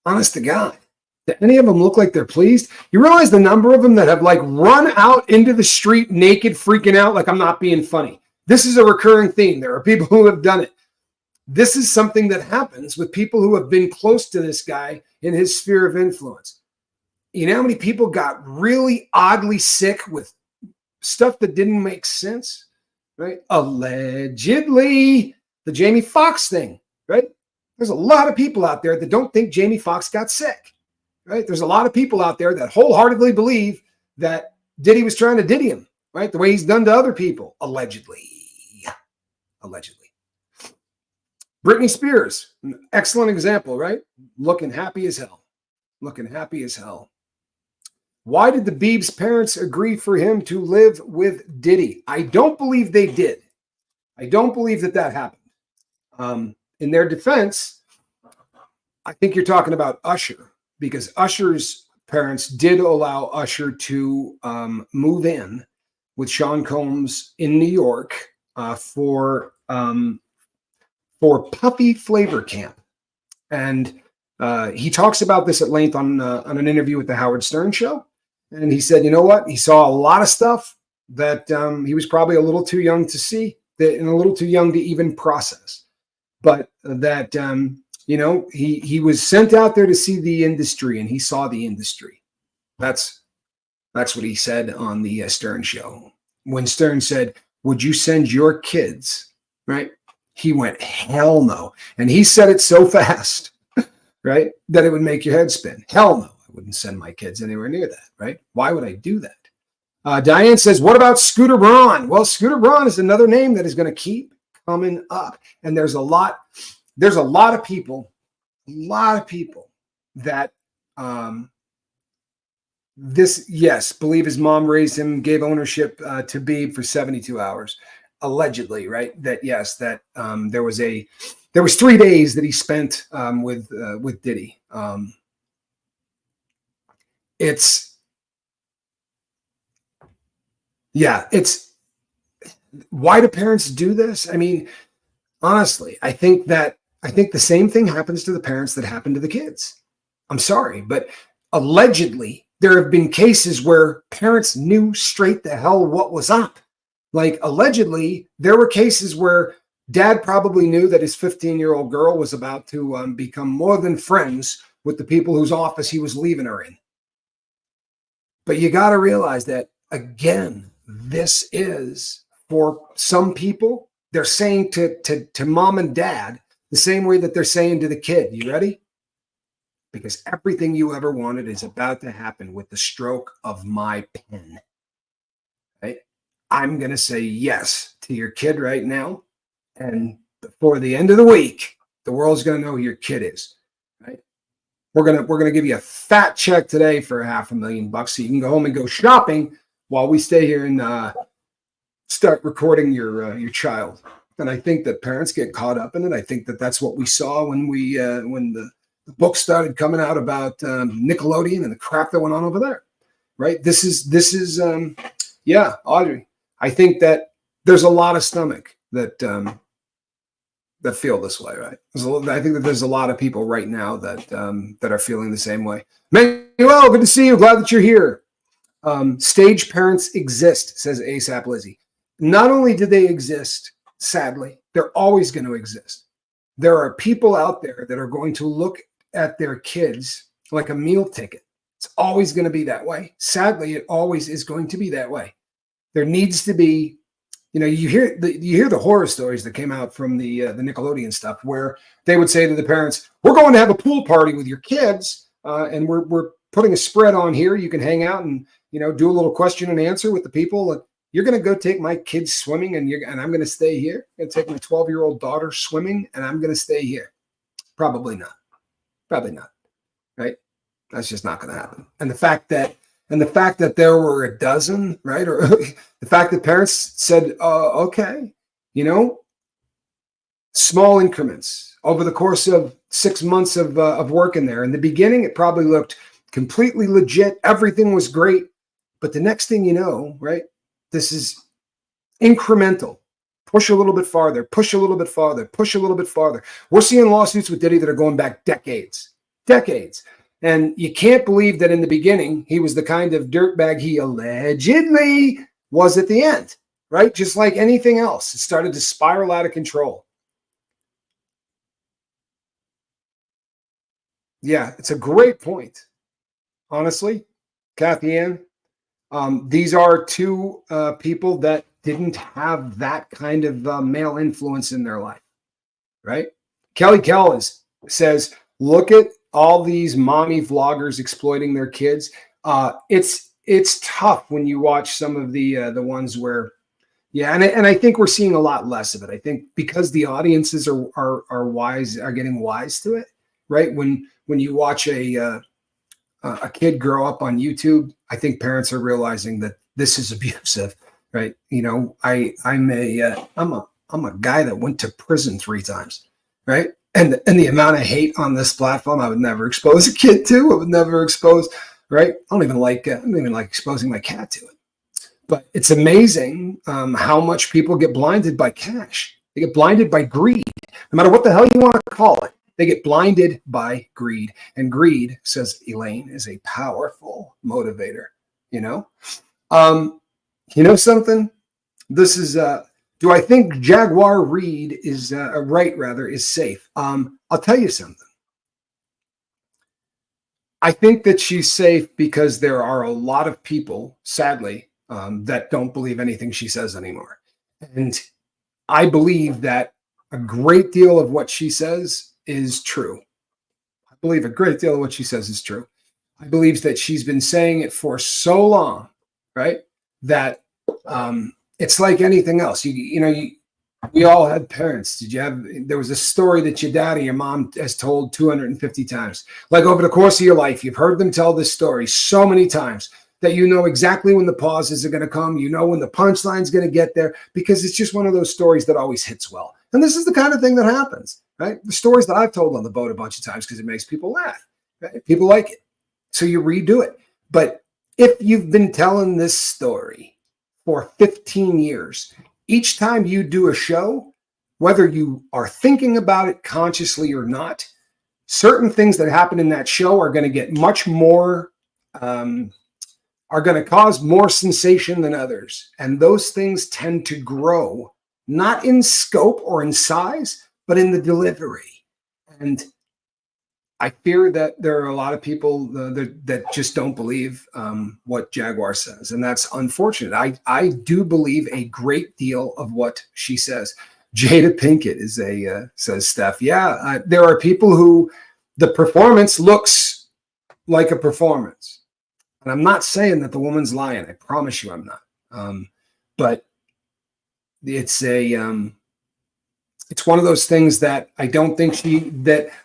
Honest to God. Do any of them look like they're pleased? You realize the number of them that have like run out into the street naked, freaking out like I'm not being funny. This is a recurring theme. There are people who have done it. This is something that happens with people who have been close to this guy in his sphere of influence. You know how many people got really oddly sick with stuff that didn't make sense, right? Allegedly, the Jamie Foxx thing, right? There's a lot of people out there that don't think Jamie Foxx got sick. Right? There's a lot of people out there that wholeheartedly believe that Diddy was trying to Diddy him, right? The way he's done to other people, allegedly. Allegedly. Britney Spears, an excellent example, right? Looking happy as hell. Looking happy as hell. Why did the Biebs' parents agree for him to live with Diddy? I don't believe they did. I don't believe that happened. In their defense, I think you're talking about Usher, because Usher's parents did allow Usher to move in with Sean Combs in New York for Puffy Flavor Camp. And he talks about this at length on an interview with the Howard Stern show. And he said, you know what? He saw a lot of stuff that he was probably a little too young to see and a little too young to even process. But that, he was sent out there to see the industry, and he saw the industry. That's what he said on the Stern show. When Stern said, would you send your kids, right? He went, hell no. And he said it so fast, right, that it would make your head spin. Hell no. I wouldn't send my kids anywhere near that, right? Why would I do that? Diane says, what about Scooter Braun? Well, Scooter Braun is another name that is going to keep coming up. And there's a lot of people that believe his mom raised him, gave ownership to Bieb for 72 hours, allegedly, right? That there was 3 days that he spent with Diddy. It's why do parents do this? I mean, honestly, I think the same thing happens to the parents that happen to the kids. I'm sorry, but allegedly there have been cases where parents knew straight the hell what was up. Like, allegedly, there were cases where dad probably knew that his 15-year-old girl was about to become more than friends with the people whose office he was leaving her in. But you got to realize that, again, this is, for some people, they're saying to mom and dad the same way that they're saying to the kid. You ready? Because everything you ever wanted is about to happen with the stroke of my pen. Right? I'm going to say yes to your kid right now. And before the end of the week, the world's going to know who your kid is. Right? We're going to give you a fat check today for $500,000 so you can go home and go shopping while we stay here and start recording your child. And I think that parents get caught up in it. I think that that's what we saw when the book started coming out about Nickelodeon and the crap that went on over there. Right? This is Audrey. I think that there's a lot of stomach that feel this way, right? I think that there's a lot of people right now that are feeling the same way. Manuel, good to see you. Glad that you're here. Stage parents exist, says ASAP Lizzie. Not only do they exist, sadly, they're always going to exist. There are people out there that are going to look at their kids like a meal ticket. It's always going to be that way. Sadly, it always is going to be that way. There needs to be, you hear the horror stories that came out from the Nickelodeon stuff, where they would say to the parents, "We're going to have a pool party with your kids, and we're putting a spread on here. You can hang out and do a little question and answer with the people. You're going to go take my kids swimming, and I'm going to stay here. I'm going to take my 12-year-old daughter swimming, and I'm going to stay here." Probably not. Probably not. Right? That's just not going to happen. And the fact that there were a dozen, right? Or the fact that parents said, okay, small increments over the course of 6 months of work in there. In the beginning, it probably looked completely legit. Everything was great. But the next thing you know, right? This is incremental. Push a little bit farther, push a little bit farther, push a little bit farther. We're seeing lawsuits with Diddy that are going back decades. And you can't believe that in the beginning, he was the kind of dirtbag he allegedly was at the end, right? Just like anything else, it started to spiral out of control. Yeah, it's a great point. Honestly, Kathy Ann, these are two people that didn't have that kind of male influence in their life, right? Kelly Kellis says, look at all these mommy vloggers exploiting their kids. It's tough when you watch some of the ones where Yeah, and I think we're seeing a lot less of it. I think because the audiences are wise, are getting wise to it, right? When you watch a kid grow up on YouTube, I think parents are realizing that this is abusive, right? You know, I'm a guy that went to prison 3 times, right? And the amount of hate on this platform, I would never expose a kid to. I would never expose, right? I don't even like exposing my cat to it. But it's amazing how much people get blinded by cash. They get blinded by greed, no matter what the hell you want to call it. They get blinded by greed. And greed, says Elaine, is a powerful motivator. You know something? This is do I think Jaguar Reed is Wright rather is safe? I'll tell you something. I think that she's safe because there are a lot of people, sadly, that don't believe anything she says anymore. And I believe that a great deal of what she says is true. I believe a great deal of what she says is true. I believe that she's been saying it for so long, right? That it's like anything else. We all had parents. There was a story that your dad or your mom has told 250 times. Like over the course of your life, you've heard them tell this story so many times that you know exactly when the pauses are going to come. You know when the punchline is going to get there, because it's just one of those stories that always hits well. And this is the kind of thing that happens, right? The stories that I've told on the boat a bunch of times because it makes people laugh. Right? People like it. So you redo it. But if you've been telling this story for 15 years, each time you do a show, whether you are thinking about it consciously or not, certain things that happen in that show are going to get much more are going to cause more sensation than others. And those things tend to grow, not in scope or in size, but in the delivery. And I fear that there are a lot of people that just don't believe what Jaguar says. And that's unfortunate. I do believe a great deal of what she says. Jada Pinkett says, Steph, there are people who the performance looks like a performance. And I'm not saying that the woman's lying. I promise you I'm not. But it's it's one of those things that I don't think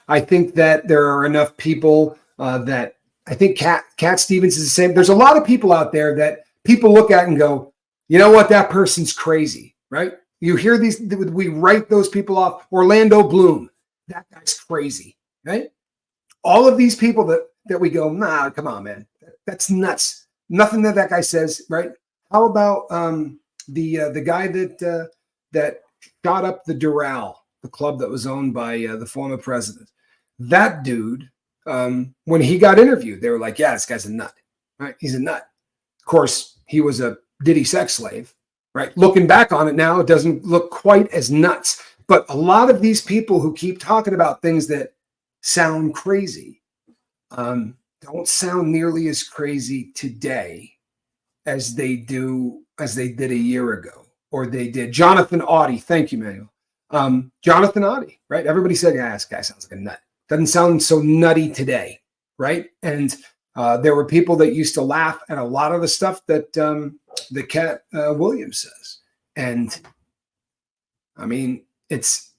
I think that there are enough people that I think Cat Stevens is the same. There's a lot of people out there that people look at and go, you know what, that person's crazy, right? You hear these, we write those people off. Orlando Bloom, that guy's crazy, right? All of these people that we go, nah, come on, man. That's nuts. Nothing that guy says, right? How about the guy that shot up the Doral, the club that was owned by the former president? That dude, when he got interviewed, they were like, yeah, this guy's a nut, right? He's a nut. Of course, he was a Diddy sex slave, right? Looking back on it now, it doesn't look quite as nuts. But a lot of these people who keep talking about things that sound crazy don't sound nearly as crazy today as they did a year ago, or they did. Jonathan Audie, thank you, Manuel. Jonathan Audie, right? Everybody said, yeah, this guy sounds like a nut. Doesn't sound so nutty today, right? And there were people that used to laugh at a lot of the stuff that Cat Williams says. And I mean, it's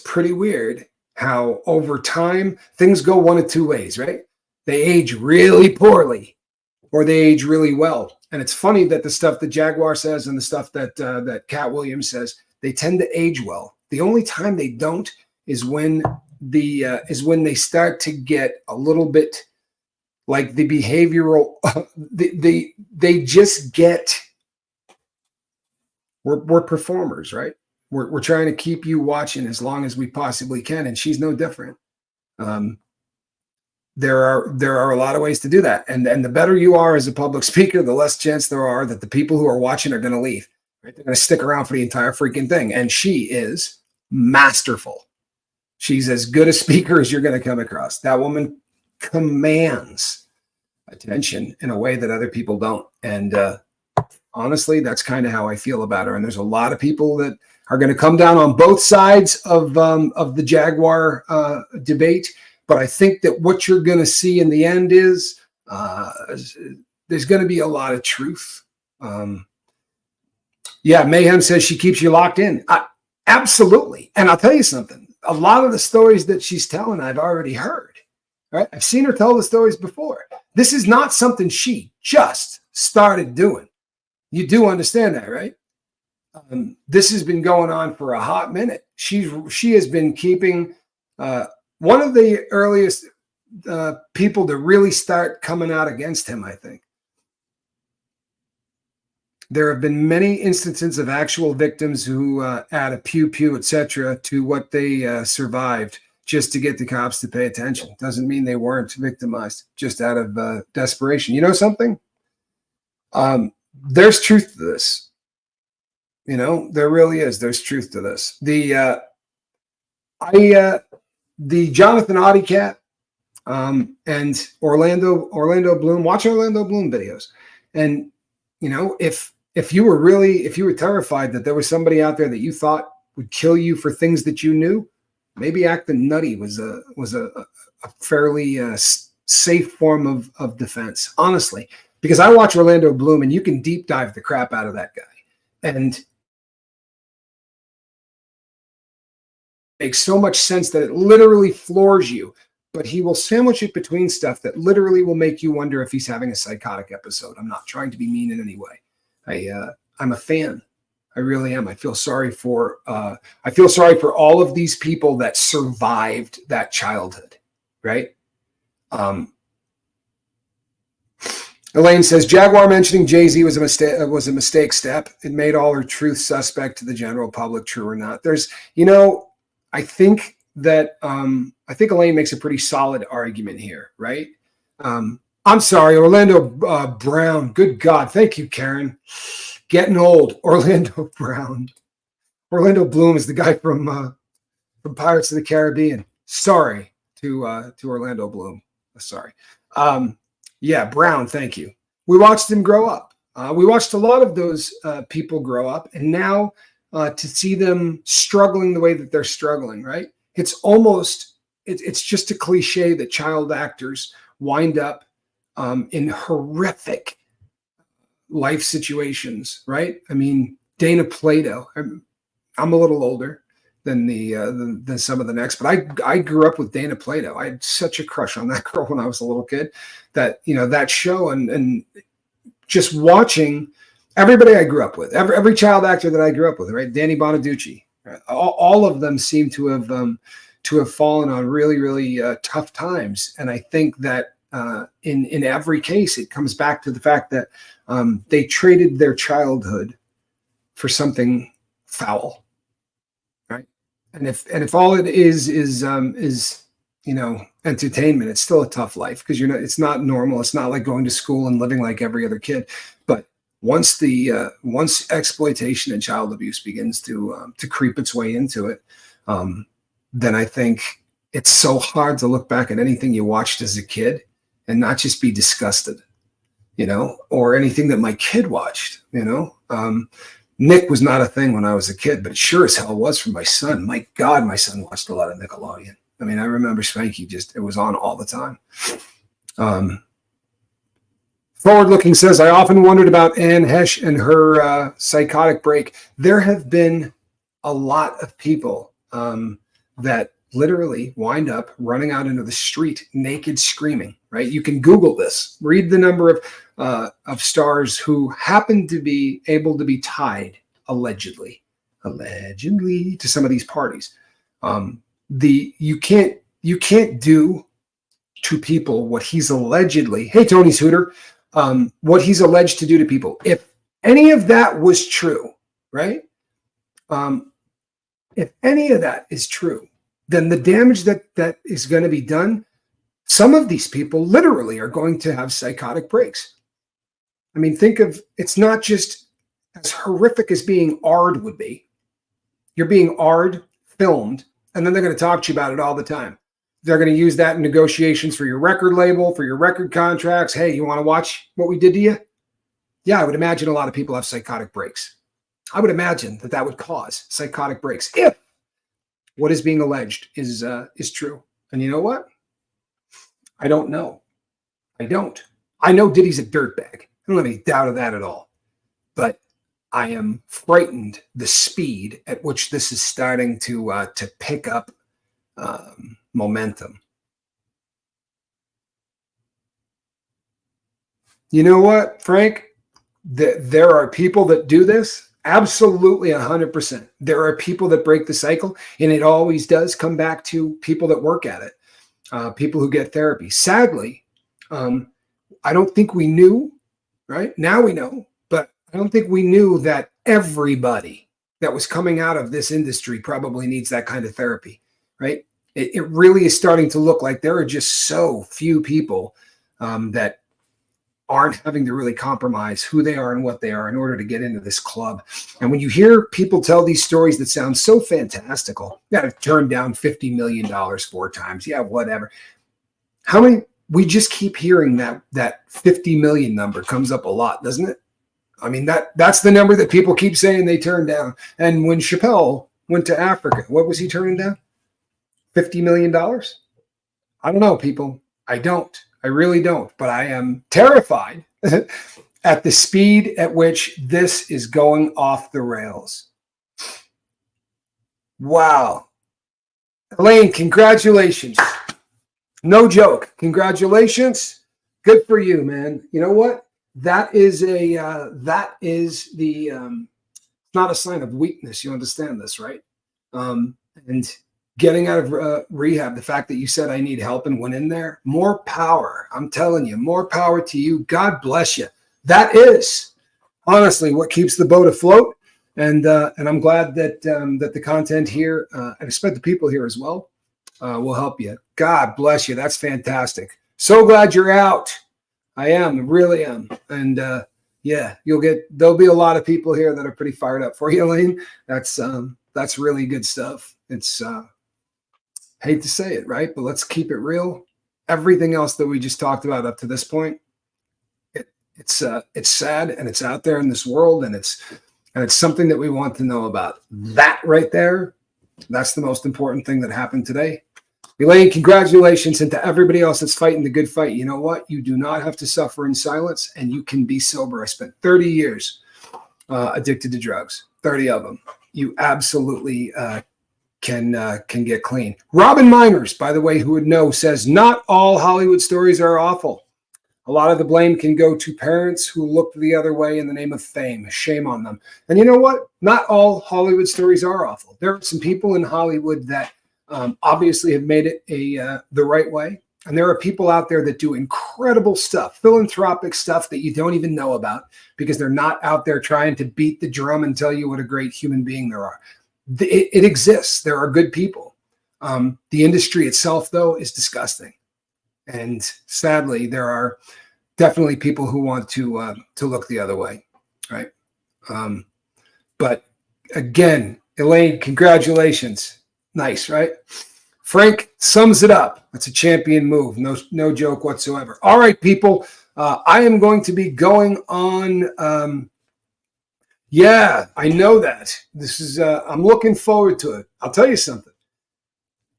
pretty weird how over time things go one of two ways, right? They age really poorly or they age really well. And it's funny that the stuff that Jaguar says and the stuff that Cat Williams says, they tend to age well. The only time they don't is when they start to get a little bit like the behavioral. They just get. We're performers, right? We're trying to keep you watching as long as we possibly can, and she's no different. There are a lot of ways to do that, and the better you are as a public speaker, the less chance there are that the people who are watching are going to leave. Right? They're going to stick around for the entire freaking thing, and she is masterful. She's as good a speaker as you're going to come across. That woman commands attention in a way that other people don't, and honestly, that's kind of how I feel about her. And there's a lot of people that are going to come down on both sides of the Jaguar debate. But I think that what you're going to see in the end is there's going to be a lot of truth. Yeah, Mayhem says she keeps you locked in. Absolutely. And I'll tell you something. A lot of the stories that she's telling, I've already heard. Right? I've seen her tell the stories before. This is not something she just started doing. You do understand that, right? This has been going on for a hot minute. She has been keeping one of the earliest people to really start coming out against him, I think. There have been many instances of actual victims who add a pew pew, etc., to what they survived just to get the cops to pay attention. Doesn't mean they weren't victimized, just out of desperation. You know something? There's truth to this. You know, there really is. There's truth to this. The Jonathan Audi cat and Orlando Bloom. Watch Orlando Bloom videos, and you know if you were terrified that there was somebody out there that you thought would kill you for things that you knew, maybe acting nutty was a fairly safe form of defense, honestly. Because I watch Orlando Bloom, and you can deep dive the crap out of that guy, and makes so much sense that it literally floors you, but he will sandwich it between stuff that literally will make you wonder if he's having a psychotic episode. I'm not trying to be mean in any way. I'm a fan. I really am. I feel sorry for all of these people that survived that childhood, right? Elaine says Jaguar mentioning Jay-Z was a mistake step. It made all her truth suspect to the general public, true or not. There's, you know, I think Elaine makes a pretty solid argument here, right? I'm sorry, Orlando Brown. Good God. Thank you, Karen. Getting old. Orlando Brown. Orlando Bloom is the guy from Pirates of the Caribbean. Sorry to Orlando Bloom. Sorry. Yeah, Brown, thank you. We watched him grow up. We watched a lot of those people grow up, and now to see them struggling the way that they're struggling, right? It's just a cliche that child actors wind up in horrific life situations, right? I mean, Dana Plato. I'm a little older than than some of the next, but I grew up with Dana Plato. I had such a crush on that girl when I was a little kid. That, you know, that show and just watching everybody I grew up with, every child actor that I grew up with, right? Danny Bonaducci, right? All of them seem to have fallen on really, really tough times. And I think that in every case, it comes back to the fact that they traded their childhood for something foul, right? And if all it is you know, entertainment, it's still a tough life because it's not normal. It's not like going to school and living like every other kid. But once exploitation and child abuse begins to creep its way into it, then I think it's so hard to look back at anything you watched as a kid and not just be disgusted, you know, or anything that my kid watched, you know. Nick was not a thing when I was a kid, but it sure as hell was for my son. My God, my son watched a lot of Nickelodeon. I mean, I remember Spanky, it was on all the time. Forward Looking says, I often wondered about Anne Hesh and her psychotic break. There have been a lot of people that literally wind up running out into the street naked screaming, right? You can Google this. Read the number of stars who happen to be able to be tied, allegedly, to some of these parties. You can't do to people what he's allegedly, hey, Tony's Hooter, what he's alleged to do to people. If any of that was true, right? If any of that is true, then the damage that is going to be done, some of these people literally are going to have psychotic breaks. I mean, it's not just as horrific as being AR'd would be. You're being AR'd, filmed, and then they're going to talk to you about it all the time. They're going to use that in negotiations for your record label, for your record contracts. Hey, you want to watch what we did to you? Yeah, I would imagine a lot of people have psychotic breaks. I would imagine that would cause psychotic breaks if what is being alleged is true. And you know what? I don't know. I don't. I know Diddy's a dirtbag. I don't have any doubt of that at all. But I am frightened the speed at which this is starting to pick up momentum. You know what, Frank? There are people that do this. Absolutely 100%. There are people that break the cycle, and it always does come back to people that work at it, people who get therapy. Sadly, I don't think we knew, right? Now we know, but I don't think we knew that everybody that was coming out of this industry probably needs that kind of therapy, right? It really is starting to look like there are just so few people that aren't having to really compromise who they are and what they are in order to get into this club. And when you hear people tell these stories that sound so fantastical, you got to turn down $50 million 4 times. Yeah, whatever. How many? We just keep hearing that 50 million number comes up a lot, doesn't it? I mean, that's the number that people keep saying they turn down. And when Chappelle went to Africa, what was he turning down? $50 million? I don't know, people. I don't. I really don't. But I am terrified at the speed at which this is going off the rails. Wow. Elaine, congratulations. No joke. Congratulations. Good for you, man. You know what? That is not a sign of weakness. You understand this, right? And getting out of rehab, the fact that you said I need help and went in there, more power. I'm telling you, more power to you. God bless you. That is honestly what keeps the boat afloat. And I'm glad that that the content here, and I expect the people here as well, will help you. God bless you. That's fantastic. So glad you're out. I am, really am. And yeah, there'll be a lot of people here that are pretty fired up for you, Elaine. That's really good stuff. It's hate to say it, right? But let's keep it real. Everything else that we just talked about up to this point, it's sad, and it's out there in this world, and it's something that we want to know about. That right there, that's the most important thing that happened today. Elaine, congratulations. And to everybody else that's fighting the good fight, you know what? You do not have to suffer in silence, and you can be sober. I spent 30 years addicted to drugs, 30 of them. You absolutely can get clean. Robin Miners, by the way, who would know, says, not all Hollywood stories are awful. A lot of the blame can go to parents who looked the other way in the name of fame. Shame on them. And you know what? Not all Hollywood stories are awful. There are some people in Hollywood that obviously have made it the right way. And there are people out there that do incredible stuff, philanthropic stuff that you don't even know about because they're not out there trying to beat the drum and tell you what a great human being there are. It exists. There are good people. The industry itself, though, is disgusting. And sadly, there are definitely people who want to look the other way, right? But again, Elaine, congratulations. Nice, right? Frank sums it up. It's a champion move. No joke whatsoever. All right, people. I am going to be going on. Yeah, I know that. This is. I'm looking forward to it. I'll tell you something.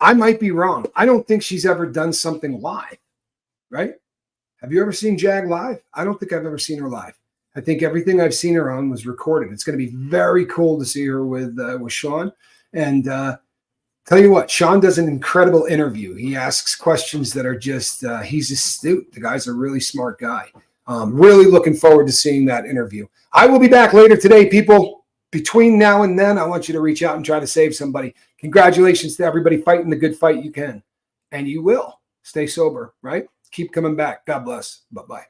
I might be wrong. I don't think she's ever done something live, right? Have you ever seen Jag live? I don't think I've ever seen her live. I think everything I've seen her on was recorded. It's going to be very cool to see her with Sean. And tell you what, Sean does an incredible interview. He asks questions that are just, he's astute. The guy's a really smart guy. Really looking forward to seeing that interview. I will be back later today, people. Between now and then, I want you to reach out and try to save somebody. Congratulations to everybody fighting the good fight you can. And you will. Stay sober, right? Keep coming back. God bless. Bye-bye.